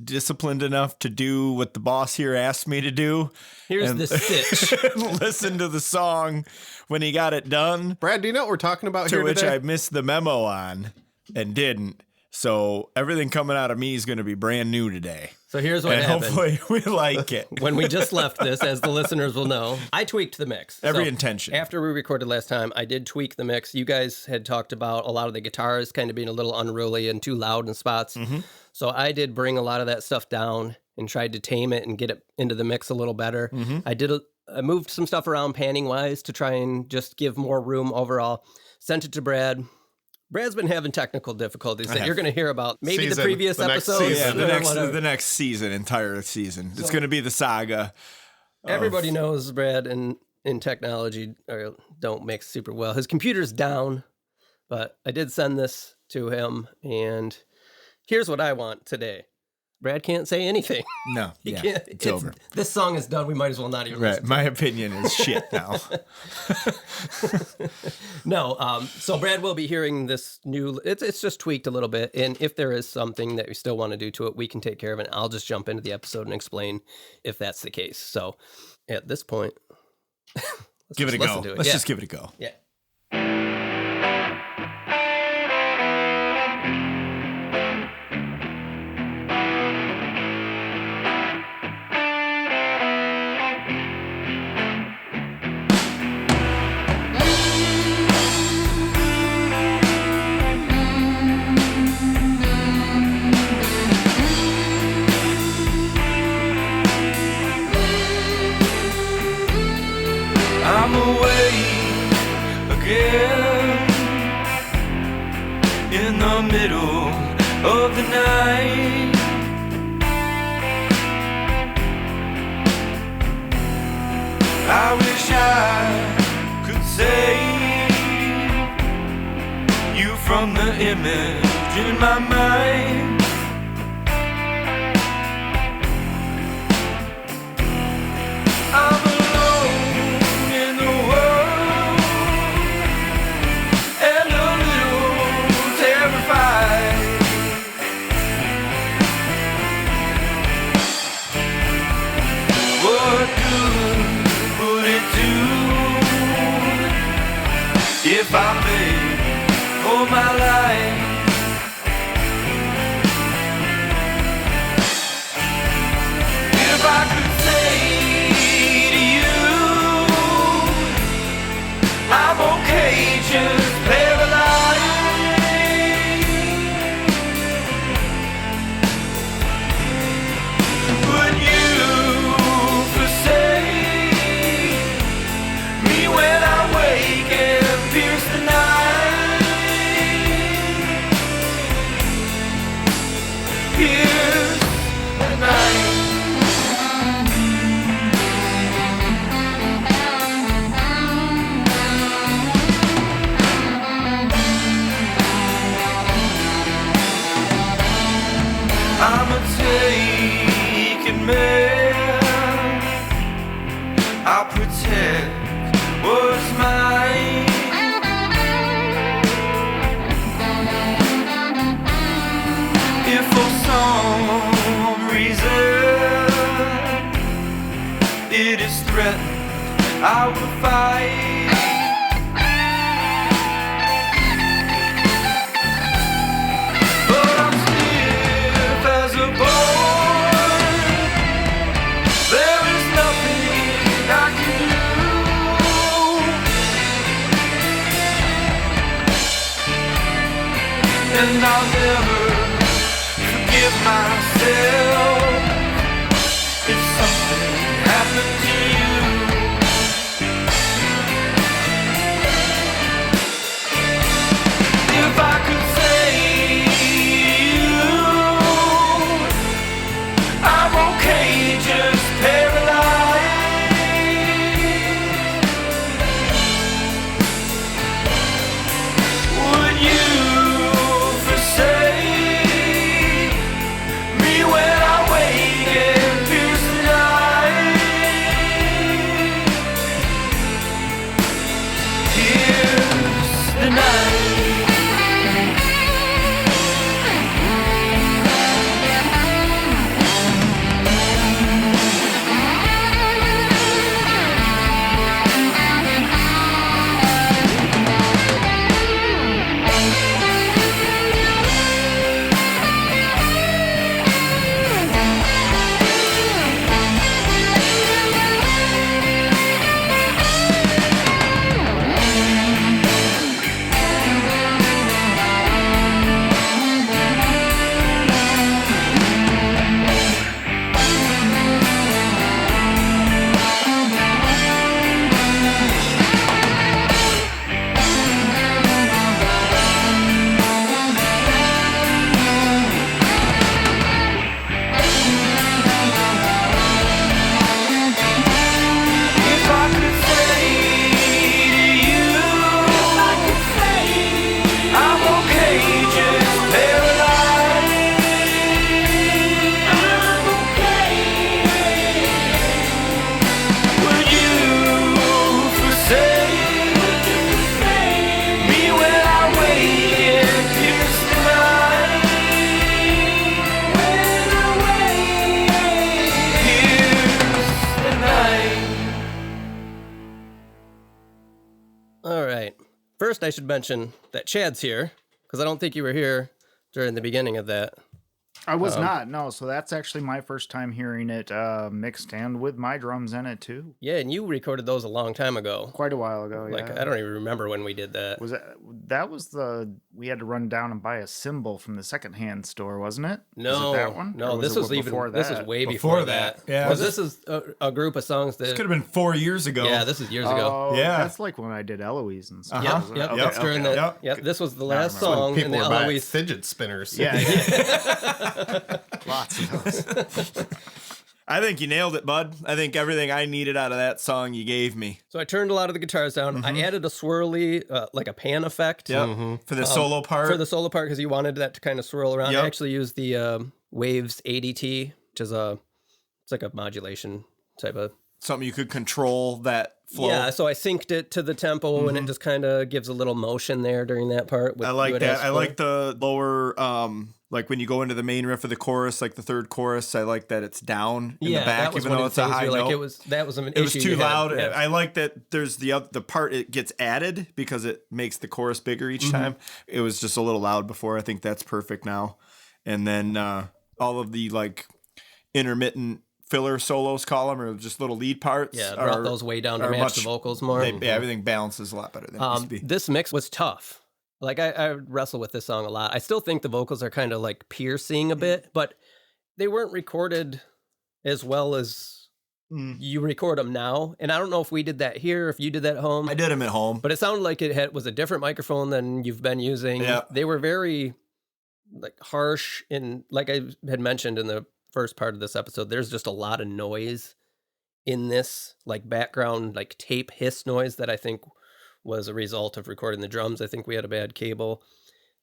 disciplined enough to do what the boss here asked me to do, Here's the sitch. listen to the song when he got it done, Brad, do you know what we're talking about to here which today? I missed the memo on and didn't. So everything coming out of me is going to be brand new today. So here's what And happened. hopefully we like it. When we just left this, as the listeners will know, I tweaked the mix. Every intention. After we recorded last time, I did tweak the mix. You guys had talked about a lot of the guitars kind of being a little unruly and too loud in spots. Mm-hmm. So I did bring a lot of that stuff down and tried to tame it and get it into the mix a little better. Mm-hmm. I moved some stuff around panning wise to try and just give more room overall. Sent it to Brad. Brad's been having technical difficulties that you're going to hear about. Maybe Season. the previous The next episode. season. Yeah, whatever. the next season, entire season. It's going to be the saga. Everybody knows Brad in technology don't mix super well. His computer's down, but I did send this to him, and here's what I want today. Brad can't say anything. No, He yeah, can't. it's over. This song is done. We might as well not even Right, listen. my opinion is shit now. No, so Brad will be hearing this new, it's just tweaked a little bit, and if there is something that we still want to do to it, we can take care of it. I'll just jump into the episode and explain if that's the case. So at this point, Give it a listen go. to it. Let's Yeah. just give it a go. Yeah. I'm awake again in the middle of the night. from the image in my mind. I'm alone in the world and a little terrified. What good would it do if I made all my life? If I could say to you, I'm okay, just paralyzed. Would you forsake me when I wake and pierce the night? Pierce the night. I'm a taken man. I'll protect what's mine. If for some reason it is threatened, I will fight. But I'm stiff as a board. There is nothing I can do, and I'll never forgive myself if something happened to you. If I could say to you, I'm okay, just paralyzed. Would you forsake me when I wake and pierce the night? Pierce the night. If I could say to you, I'm okay, just paralyzed. I'm okay. Would you forsake me when I wake and pierce the night? When I wake, pierce the night. All right. First, I should mention that Chad's here because I don't think you were here during the beginning of that. I was not, no. So that's actually my first time hearing it mixed and with my drums in it too. Yeah, and you recorded those a long time ago. Quite a while ago, Like, yeah. I don't even remember when we did that. That was the we had to run down and buy a cymbal from the secondhand store, wasn't it? No, was it that one? no, Or this it was even before this that? is way Before before that, that. yeah. Well, this is a group of songs This that. could have been 4 years ago. Yeah, this is years ago. Oh, Yeah. that's like when I did Eloise and stuff. Yep, wasn't it? yep. Okay, That's during okay. that. Yep. Yep, this was the last remember. song, People and were they buying always. fidget spinners. Yeah, yeah. Lots of those. I think you nailed it, bud. I think everything I needed out of that song you gave me. So I turned a lot of the guitars down. I added a swirly, like a pan effect. Yep. For the solo part. For the solo part, because you wanted that to kind of swirl around. Yep. I actually used the Waves ADT, which is it's like a modulation type of. Something you could control that flow. Yeah, so I synced it to the tempo, and it just kind of gives a little motion there during that part. I like that. I like the lower, like when you go into the main riff of the chorus, like the third chorus. I like that it's down in the back, even though it's a high note. That was an issue. It was too loud. Yeah. I like that. There's the part it gets added because it makes the chorus bigger each time. It was just a little loud before. I think that's perfect now. And then all of the like intermittent filler solos, column, or just little lead parts. Yeah, brought those way down to match the vocals more. Everything balances a lot better than it used to be. This mix was tough. Like I wrestle with this song a lot. I still think the vocals are kind of like piercing a bit, but they weren't recorded as well as you record them now. And I don't know if we did that here, if you did that at home. I did them at home, but it sounded like it was a different microphone than you've been using. Yeah. They were very like harsh, and like I had mentioned in the first part of this episode, there's just a lot of noise in this, like background, like tape hiss noise that I think was a result of recording the drums. I think we had a bad cable.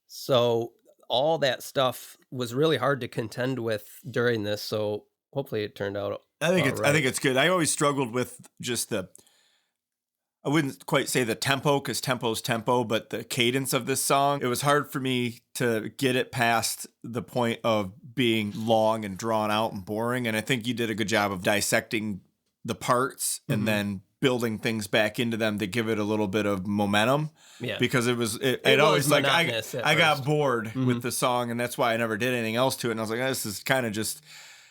So all that stuff was really hard to contend with during this. So hopefully it turned out. I think it's good. I always struggled with just I wouldn't quite say the tempo, because tempo's tempo, but the cadence of this song. It was hard for me to get it past the point of being long and drawn out and boring. And I think you did a good job of dissecting the parts and then building things back into them to give it a little bit of momentum. Yeah. Because it always like, I got bored with the song, and that's why I never did anything else to it. And I was like, this is kind of just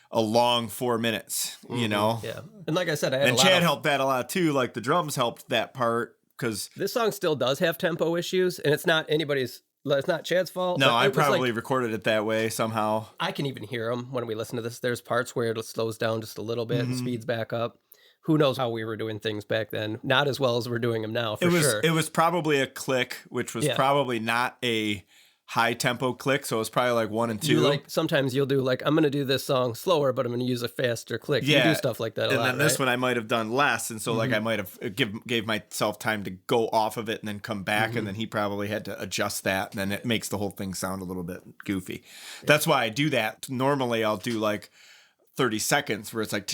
a long 4 minutes, you know? Yeah. And like I said, Chad helped that a lot too. Like the drums helped that part, because this song still does have tempo issues, and it's not Chad's fault. No, I probably recorded it that way somehow. I can even hear them when we listen to this. There's parts where it slows down just a little bit and speeds back up. Who knows how we were doing things back then? Not as well as we're doing them now, for sure. It was probably a click, which was probably not a high tempo click, so it was probably like 1 and 2. Sometimes you'll do I'm going to do this song slower, but I'm going to use a faster click. Yeah. You do stuff like that a lot, and then this one I might have done less, and so I might have gave myself time to go off of it and then come back, and then he probably had to adjust that, and then it makes the whole thing sound a little bit goofy. That's why I do that. Normally I'll do like 30 seconds where it's like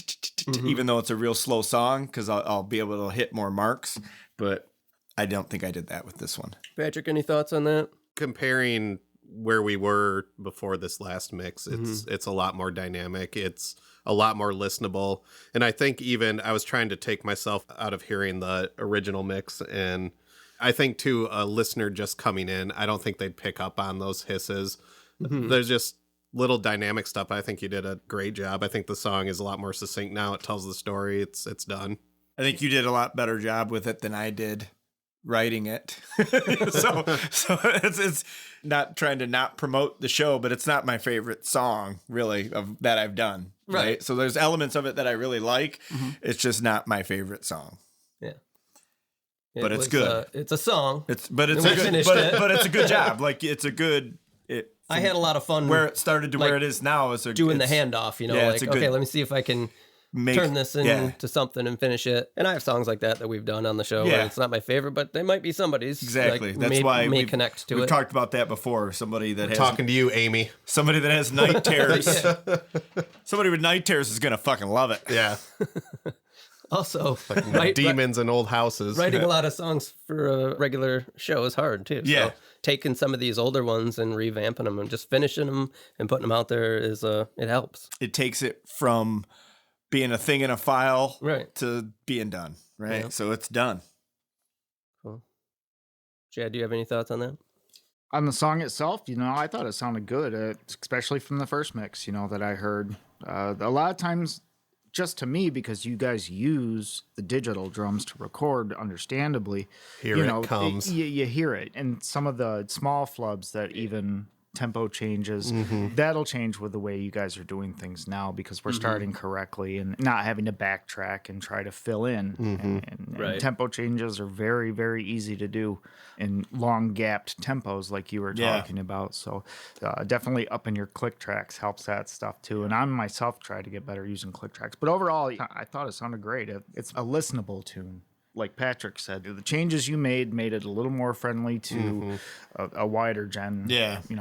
even though it's a real slow song, because I'll be able to hit more marks, but I don't think I did that with this one. Patrick, any thoughts on that? Comparing where we were before this last mix, it's a lot more dynamic. It's a lot more listenable. And I think even I was trying to take myself out of hearing the original mix. And I think to a listener just coming in, I don't think they'd pick up on those hisses. There's just little dynamic stuff. I think you did a great job. I think the song is a lot more succinct now. It tells the story. It's done. I think you did a lot better job with it than I did writing it. so it's not trying to not promote the show, but it's not my favorite song really that I've done. Right. So there's elements of it that I really like. It's just not my favorite song. Yeah. But it's good. It's a song. But it's a good job. Like it's a good. I had a lot of fun where it started to where it is now. Doing the handoff, let me see if I can turn this into something and finish it. And I have songs like that we've done on the show. Yeah. It's not my favorite, but they might be somebody's. Exactly. That's why we connect to it. We've talked about that before. Somebody that has talking to you, Amy. Somebody that has night terrors. Somebody with night terrors is gonna fucking love it. Yeah. Also, demons in old houses. Writing a lot of songs for a regular show is hard too. Yeah. So taking some of these older ones and revamping them and just finishing them and putting them out there it helps. It takes it from being a thing in a file to being done. Right. Yeah. So it's done. Cool. Chad, do you have any thoughts on that? On the song itself, I thought it sounded good, especially from the first mix, that I heard. A lot of times, just to me, because you guys use the digital drums to record, understandably, Here it comes. You hear it. And some of the small flubs that even tempo changes. That'll change with the way you guys are doing things now because we're starting correctly and not having to backtrack and try to fill in. And tempo changes are very, very easy to do in long gapped tempos like you were talking about. So definitely upping your click tracks helps that stuff too. And I myself try to get better using click tracks. But overall, I thought it sounded great. It's a listenable tune. Like Patrick said, the changes you made it a little more friendly to a wider genre, and be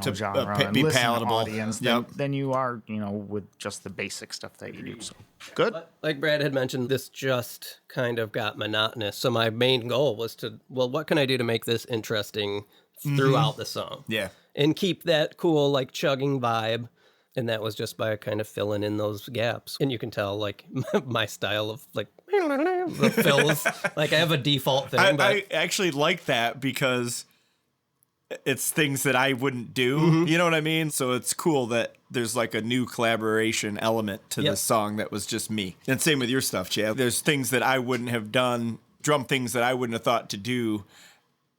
listening palatable audience than you are, with just the basic stuff that you do. So good. Like Brad had mentioned, this just kind of got monotonous. So my main goal was what can I do to make this interesting throughout the song? Yeah. And keep that cool, like chugging vibe. And that was just by kind of filling in those gaps. And you can tell, like, my style of, like, the fills. Like, I have a default thing. I actually like that because it's things that I wouldn't do. You know what I mean? So it's cool that there's, like, a new collaboration element to this song that was just me. And same with your stuff, Chad. There's things that I wouldn't have done, drum things that I wouldn't have thought to do.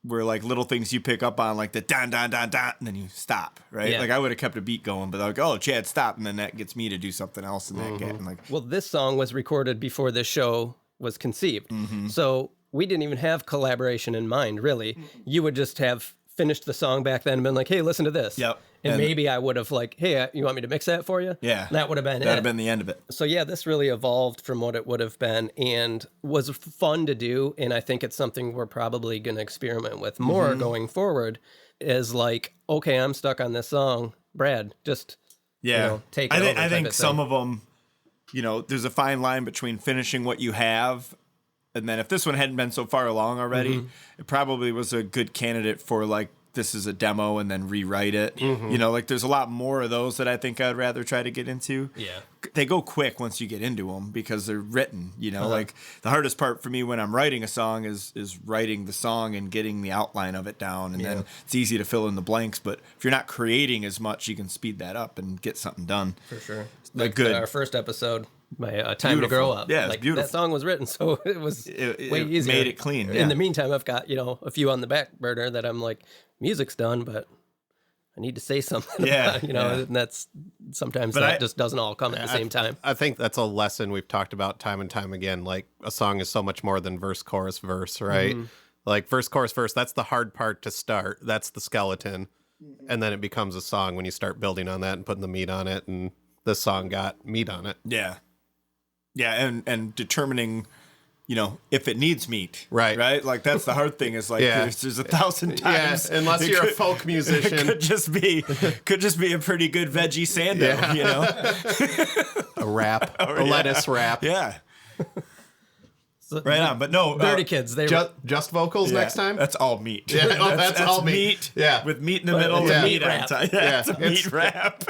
Where like little things you pick up on, like the dan dan dan dan, and then you stop, right? Yeah. Like I would have kept a beat going, but like, oh, Chad, stop, and then that gets me to do something else in that gap. And like, well, this song was recorded before this show was conceived, so we didn't even have collaboration in mind, really. You would just have finished the song back then and been like, hey, listen to this. Yep. And maybe I would have like, hey, you want me to mix that for you? Yeah. That would have been that'd have been the end of it. So yeah, this really evolved from what it would have been and was fun to do. And I think it's something we're probably going to experiment with more going forward is like, okay, I'm stuck on this song. Brad, just take it over. I think some of them, there's a fine line between finishing what you have. And then if this one hadn't been so far along already, it probably was a good candidate for like, this is a demo and then rewrite it. Like there's a lot more of those that I think I'd rather try to get into. Yeah. They go quick once you get into them because they're written, like the hardest part for me when I'm writing a song is writing the song and getting the outline of it down. And then it's easy to fill in the blanks. But if you're not creating as much, you can speed that up and get something done. For sure. Like good. Our first episode, my Time to Grow Up. Yeah, it's beautiful. That song was written, so it was way easier. Made it clean. In the meantime, I've got, a few on the back burner that I'm like, music's done, but I need to say something about, and that's sometimes that just doesn't all come at the same time. I think that's a lesson we've talked about time and time again. Like a song is so much more than verse, chorus, verse, right? Like verse, chorus, verse, that's the hard part to start. That's the skeleton. And then it becomes a song when you start building on that and putting the meat on it. And this song got meat on it. Yeah. Yeah. And determining, if it needs meat. Right. Right. Like that's the hard thing is like, there's 1,000 times. Yeah, unless you're a folk musician. It could just be a pretty good veggie sando, A wrap, a lettuce wrap. Yeah. Right on. But no. Dirty Kids. They just vocals next time? That's all meat. Yeah, that's all meat. Yeah. With meat in the middle. It's a meat meat wrap. Yeah, it's a meat wrap.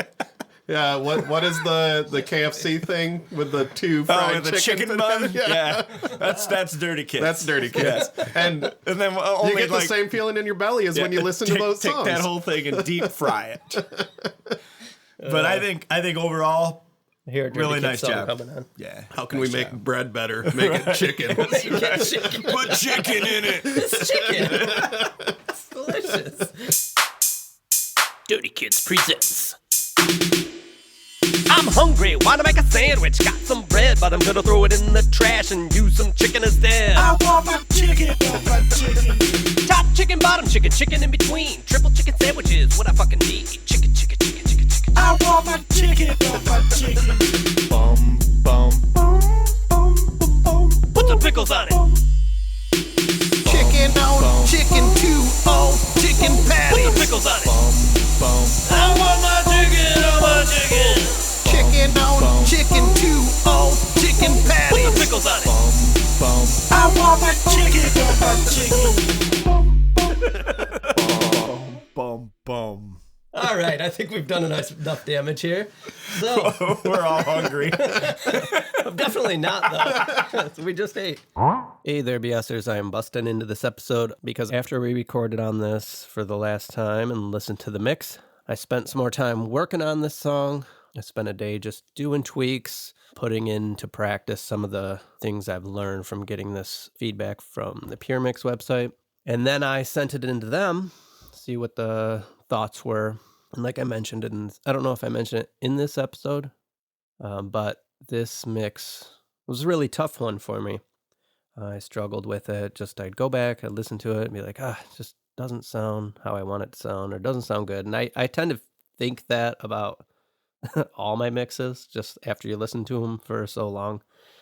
Yeah, what is the KFC thing with the two fried the chicken bun? Yeah. That's Dirty Kids. That's Dirty Kids. And then you get the same feeling in your belly as when you listen to those songs. Take that whole thing and deep fry it. But I think overall, really nice job. Coming on. Yeah. How can we make bread better? Make it chicken. Put chicken in it. It's chicken. It's delicious. Dirty Kids presents. I'm hungry, wanna make a sandwich. Got some bread, but I'm gonna throw it in the trash and use some chicken instead. I want my chicken, Top chicken, bottom chicken, chicken in between. Triple chicken sandwiches, what I fucking need. Chicken. I want my chicken, Bum, bum, bum, bum, bum, bum. Put some pickles on it. Chicken on, chicken too on, chicken patties. Put some pickles on it. Bum. I want my chicken, Chicken on, chicken too on, chicken patties. Put some pickles on it. Bum. I want my chicken, Bum, bum. All right, I think we've done enough damage here. So We're all hungry. I'm definitely not, though. We just ate. Hey there, BSers. I am busting into this episode because after we recorded on this for the last time and listened to the mix, I spent some more time working on this song. I spent a day just doing tweaks, putting into practice some of the things I've learned from getting this feedback from the Pure Mix website. And then I sent it into them, see what the thoughts were And like I mentioned, I don't know if I mentioned it in this episode, but this mix was a really tough one for me. I struggled with it. I'd go back, I'd listen to it and be like, it just doesn't sound how I want it to sound, or doesn't sound good. And I tend to think that about all my mixes just after you listen to them for so long.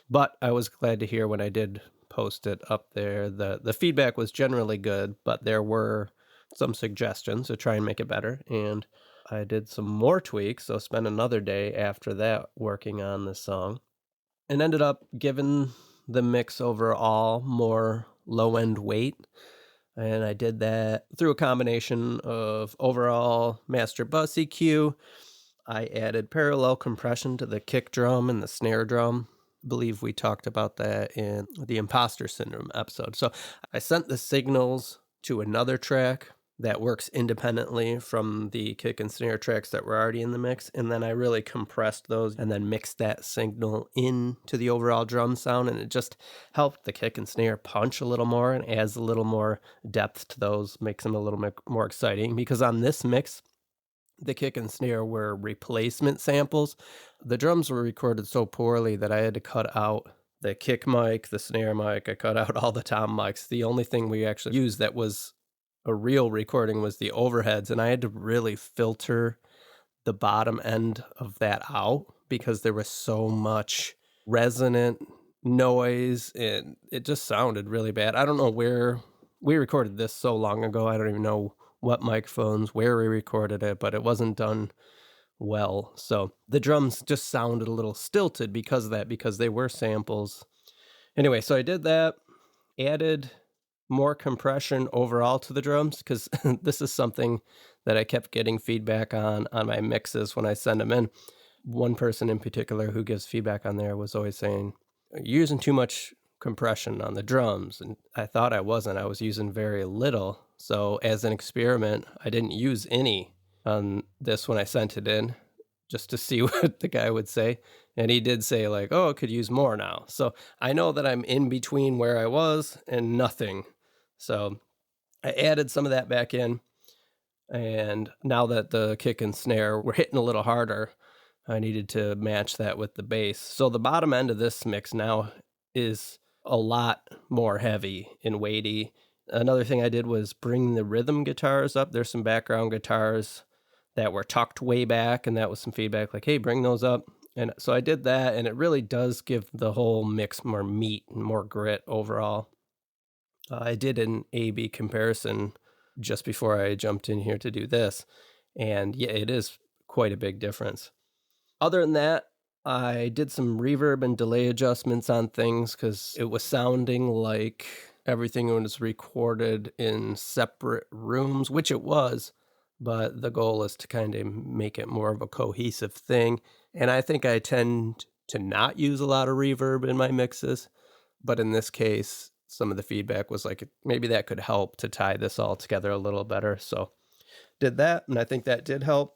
But I was glad to hear when I did post it up there, the feedback was generally good, but there were some suggestions to try and make it better. And I did some more tweaks, so spent another day after that working on this song, and ended up giving the mix overall more low-end weight. And I did that through a combination of overall master bus EQ. I added parallel compression to the kick drum and the snare drum. I believe we talked about that in the Imposter Syndrome episode. So I sent the signals to another track that works independently from the kick and snare tracks that were already in the mix, and then I really compressed those and then mixed that signal into the overall drum sound, and it just helped the kick and snare punch a little more and adds a little more depth to those, makes them a little bit more exciting. Because on this mix, the kick and snare were replacement samples. The drums were recorded so poorly that I had to cut out the kick mic, the snare mic. I cut out all the tom mics. The only thing we actually used that was a real recording was the overheads, and I had to really filter the bottom end of that out because there was so much resonant noise and it just sounded really bad. I don't know where we recorded this so long ago. I don't even know what microphones, where we recorded it, but it wasn't done well. So the drums just sounded a little stilted because of that, because they were samples. Anyway, so I did that, added more compression overall to the drums, because this is something that I kept getting feedback on my mixes when I send them in. One person in particular who gives feedback on there was always saying, "You're using too much compression on the drums." And I thought I wasn't. I was using very little. So as an experiment, I didn't use any on this when I sent it in, just to see what the guy would say. And he did say like, "Oh, it could use more now." So I know that I'm in between where I was and nothing. So I added some of that back in. And now that the kick and snare were hitting a little harder, I needed to match that with the bass. So the bottom end of this mix now is a lot more heavy and weighty. Another thing I did was bring the rhythm guitars up. There's some background guitars that were tucked way back, and that was some feedback like, "Hey, bring those up." And so I did that, and it really does give the whole mix more meat and more grit overall. I did an A/B comparison just before I jumped in here to do this, and yeah, it is quite a big difference. Other than that, I did some reverb and delay adjustments on things because it was sounding like everything was recorded in separate rooms, which it was, but the goal is to kind of make it more of a cohesive thing. And I think I tend to not use a lot of reverb in my mixes, but in this case, some of the feedback was like, maybe that could help to tie this all together a little better. So did that, and I think that did help.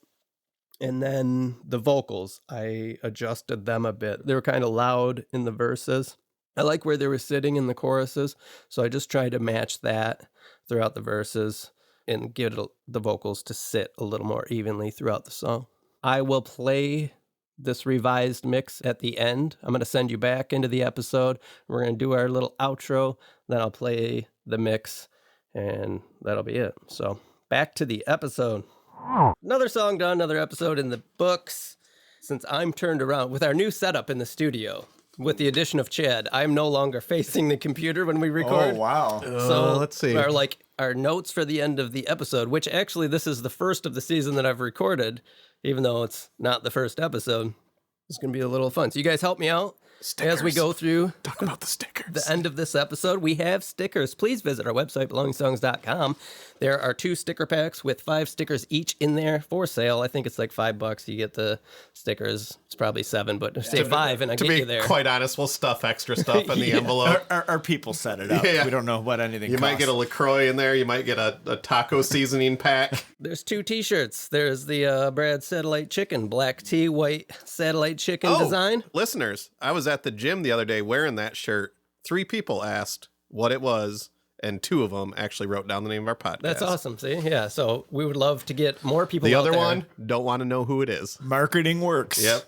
And then the vocals, I adjusted them a bit. They were kind of loud in the verses. I like where they were sitting in the choruses, so I just tried to match that throughout the verses and get the vocals to sit a little more evenly throughout the song. I will play this revised mix at the end. I'm going to send you back into the episode. We're going to do our little outro, then I'll play the mix, and that'll be it. So back to the episode. Another song done, another episode in the books. Since I'm turned around with our new setup in the studio, with the addition of Chad, I'm no longer facing the computer when we record. Oh, wow. So let's see. Our notes for the end of the episode, which actually this is the first of the season that I've recorded, even though it's not the first episode. It's going to be a little fun. So you guys help me out as we go through. Talk about the stickers. The end of this episode. We have stickers. Please visit our website, belongingsongs.com. There are 2 sticker packs with 5 stickers each in there for sale. I think it's like $5. You get the stickers. It's probably 7, but say 5 and I get you there. To be quite honest, we'll stuff extra stuff in the envelope. Our people set it up. Yeah. We don't know what anything You costs. might get a LaCroix in there. You might get a taco seasoning pack. There's 2 t-shirts. There's the Brad Satellite Chicken, black tee, white Satellite Chicken design. Listeners, I was at the gym the other day wearing that shirt. 3 people asked what it was, and 2 of them actually wrote down the name of our podcast. That's awesome. See? Yeah. So we would love to get more people The out other there. one, don't want to know who it is. Marketing works. Yep.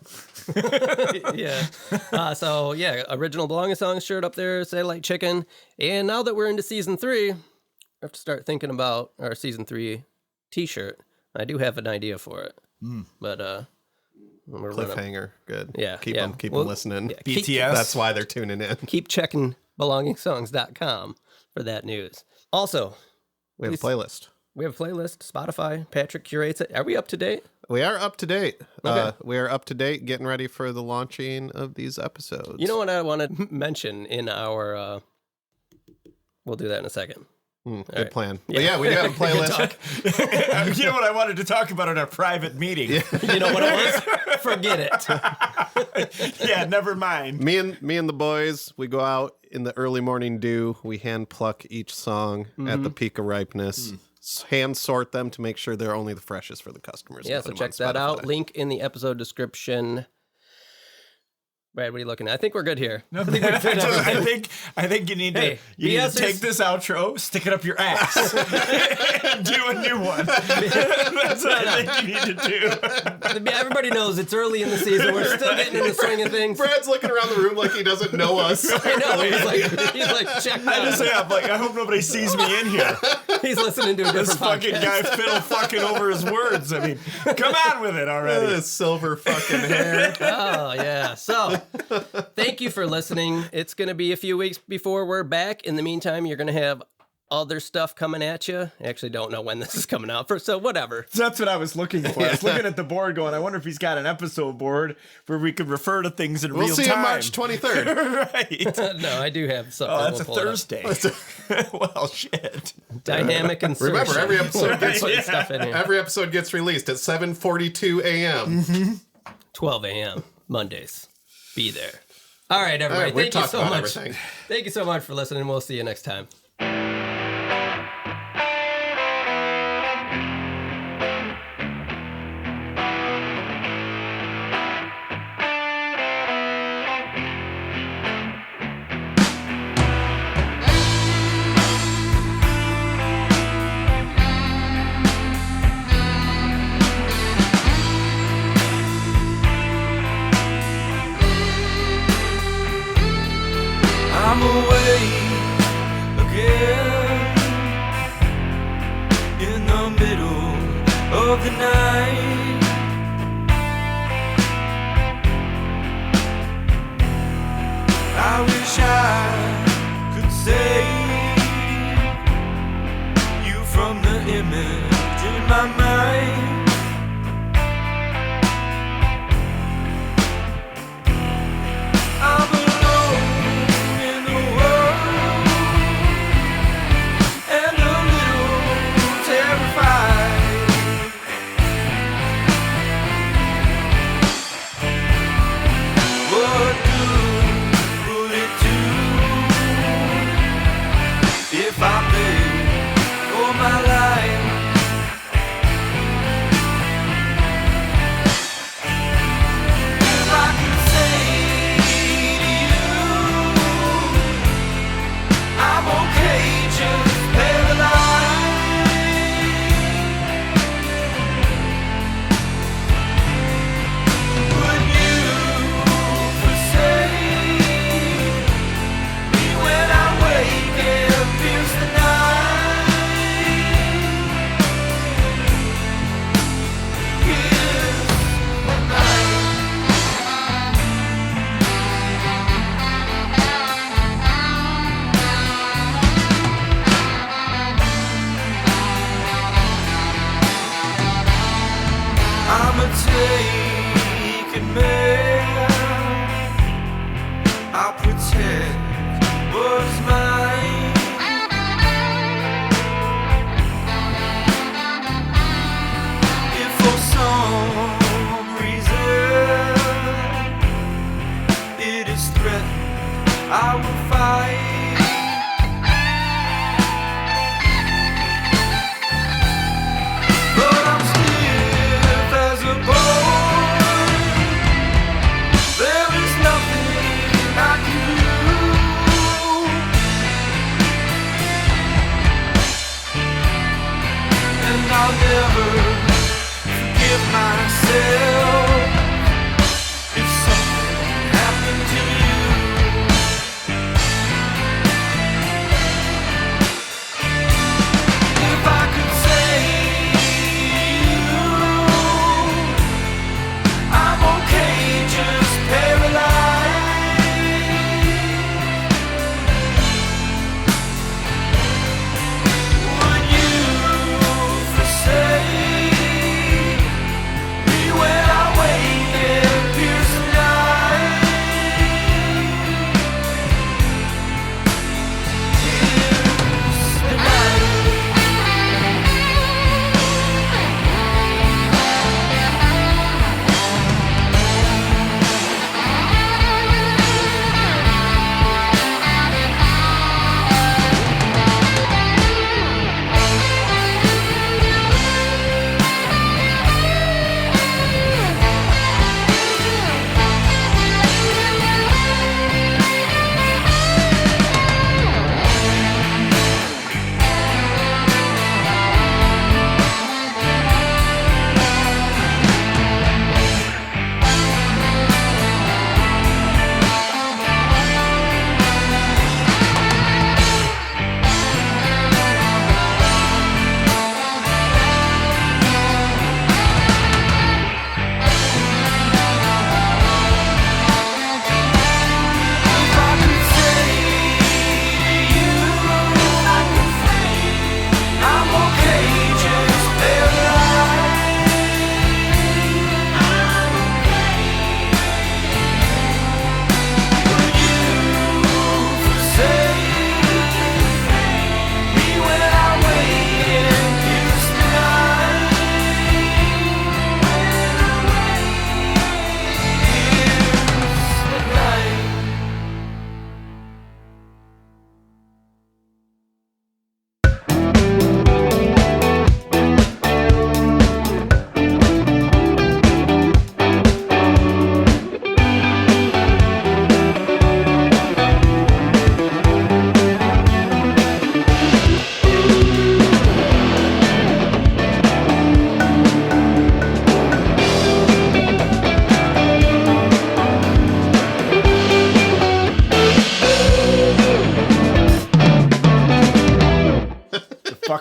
Yeah. So, yeah, original Belonging Songs shirt up there, Satellite Chicken. And now that we're into season 3, we have to start thinking about our season 3 t-shirt. I do have an idea for it. But, we're running. Cliffhanger. Good. Yeah. Keep yeah. them Well, listening. yeah, keep- BTS. That's why they're tuning in. Keep checking belongingsongs.com for that news. Also, We have a playlist. we have a playlist, Spotify. Patrick curates it. Are we up to date? We are up to date. Okay. We are up to date, getting ready for the launching of these episodes. You know what I want to mention in our... we'll do that in a second. Good right. plan. Yeah. But yeah, we do have a Good playlist. talk. You know what I wanted to talk about in our private meeting? You know what it was? Forget it. Yeah, never mind. Me and the boys, we go out in the early morning dew. We hand pluck each song at the peak of ripeness. Hand sort them to make sure they're only the freshest for the customers. Yeah, and so put 'em check on that out. Spotify. Link in the episode description. Brad, what are you looking at? I think we're good here. I think you need to Hey, you need BS to take is- this outro, stick it up your ass, and do a new one. That's what I think you need to do. Everybody knows it's early in the season. We're still getting in the swing of things. Brad's looking around the room like he doesn't know us. I know. He's like, check I just that. have I hope nobody sees me in here. He's listening to a different This fucking podcast. guy fiddle fucking over his words. I mean, come on with it already. His silver fucking hair. Oh, yeah. So, thank you for listening. It's going to be a few weeks before we're back. In the meantime, you're going to have other stuff coming at you. I actually don't know when this is coming out for, so whatever. That's what I was looking for. I was looking at the board going, I wonder if he's got an episode board where we could refer to things in We'll real see time. you March 23rd. Right. No, I do have something. Oh, that's We'll a pull it up. Thursday. Well, shit. Dynamic insertion. Remember, every episode gets Putting stuff in here. every episode gets released at 7:42 a.m. 12 a.m. Mondays. Be there. All right, everybody. All right, we've Thank you talked so about much. everything. Thank you so much for listening. We'll see you next time. I'm away again in the middle of the night. I wish I could save you from the image in my mind. I'm alone in the world and a little terrified. What good would it do if I paid for my life? If I could say to you, I'm okay, just paralyzed. Would you forsake me when I wake and pierce the night? Pierce the night. I'm a taken man. I'll protect what's mine. If for some reason it is threatened, I will fight. But I'm stiff as a board. There is nothing I can do.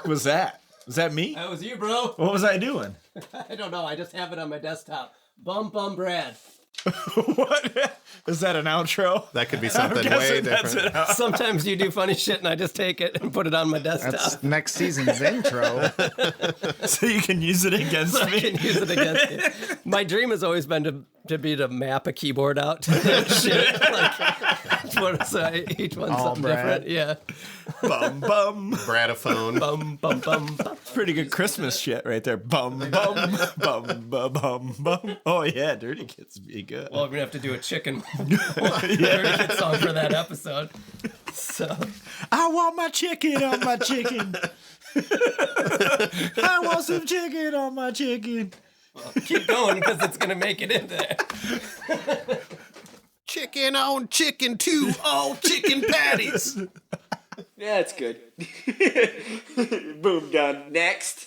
was that? Was that me? That was you, bro. What was I doing? I don't know. I just have it on my desktop. Bum Bum Brad. What? Is that an outro? That could be something way different. Sometimes you do funny shit and I just take it and put it on my desktop. That's next season's intro. So you can use it against I me? can use it against you. My dream has always been to map a keyboard out to that shit. So each one's All something Brad. different. Yeah. Bum, bum. Bradaphone. Bum bum bum. Bum. Pretty good Christmas shit right there. Bum, bum, bum, bum, bum, bum. Oh, yeah, Dirty Kids be good. Well, we're gonna have to do a chicken Dirty Kid song for that episode. So I want my chicken on my chicken. I want some chicken on my chicken. keep going because it's gonna make it in there. Chicken on chicken, 2 all chicken patties. Yeah, it's good. Boom, done. Next.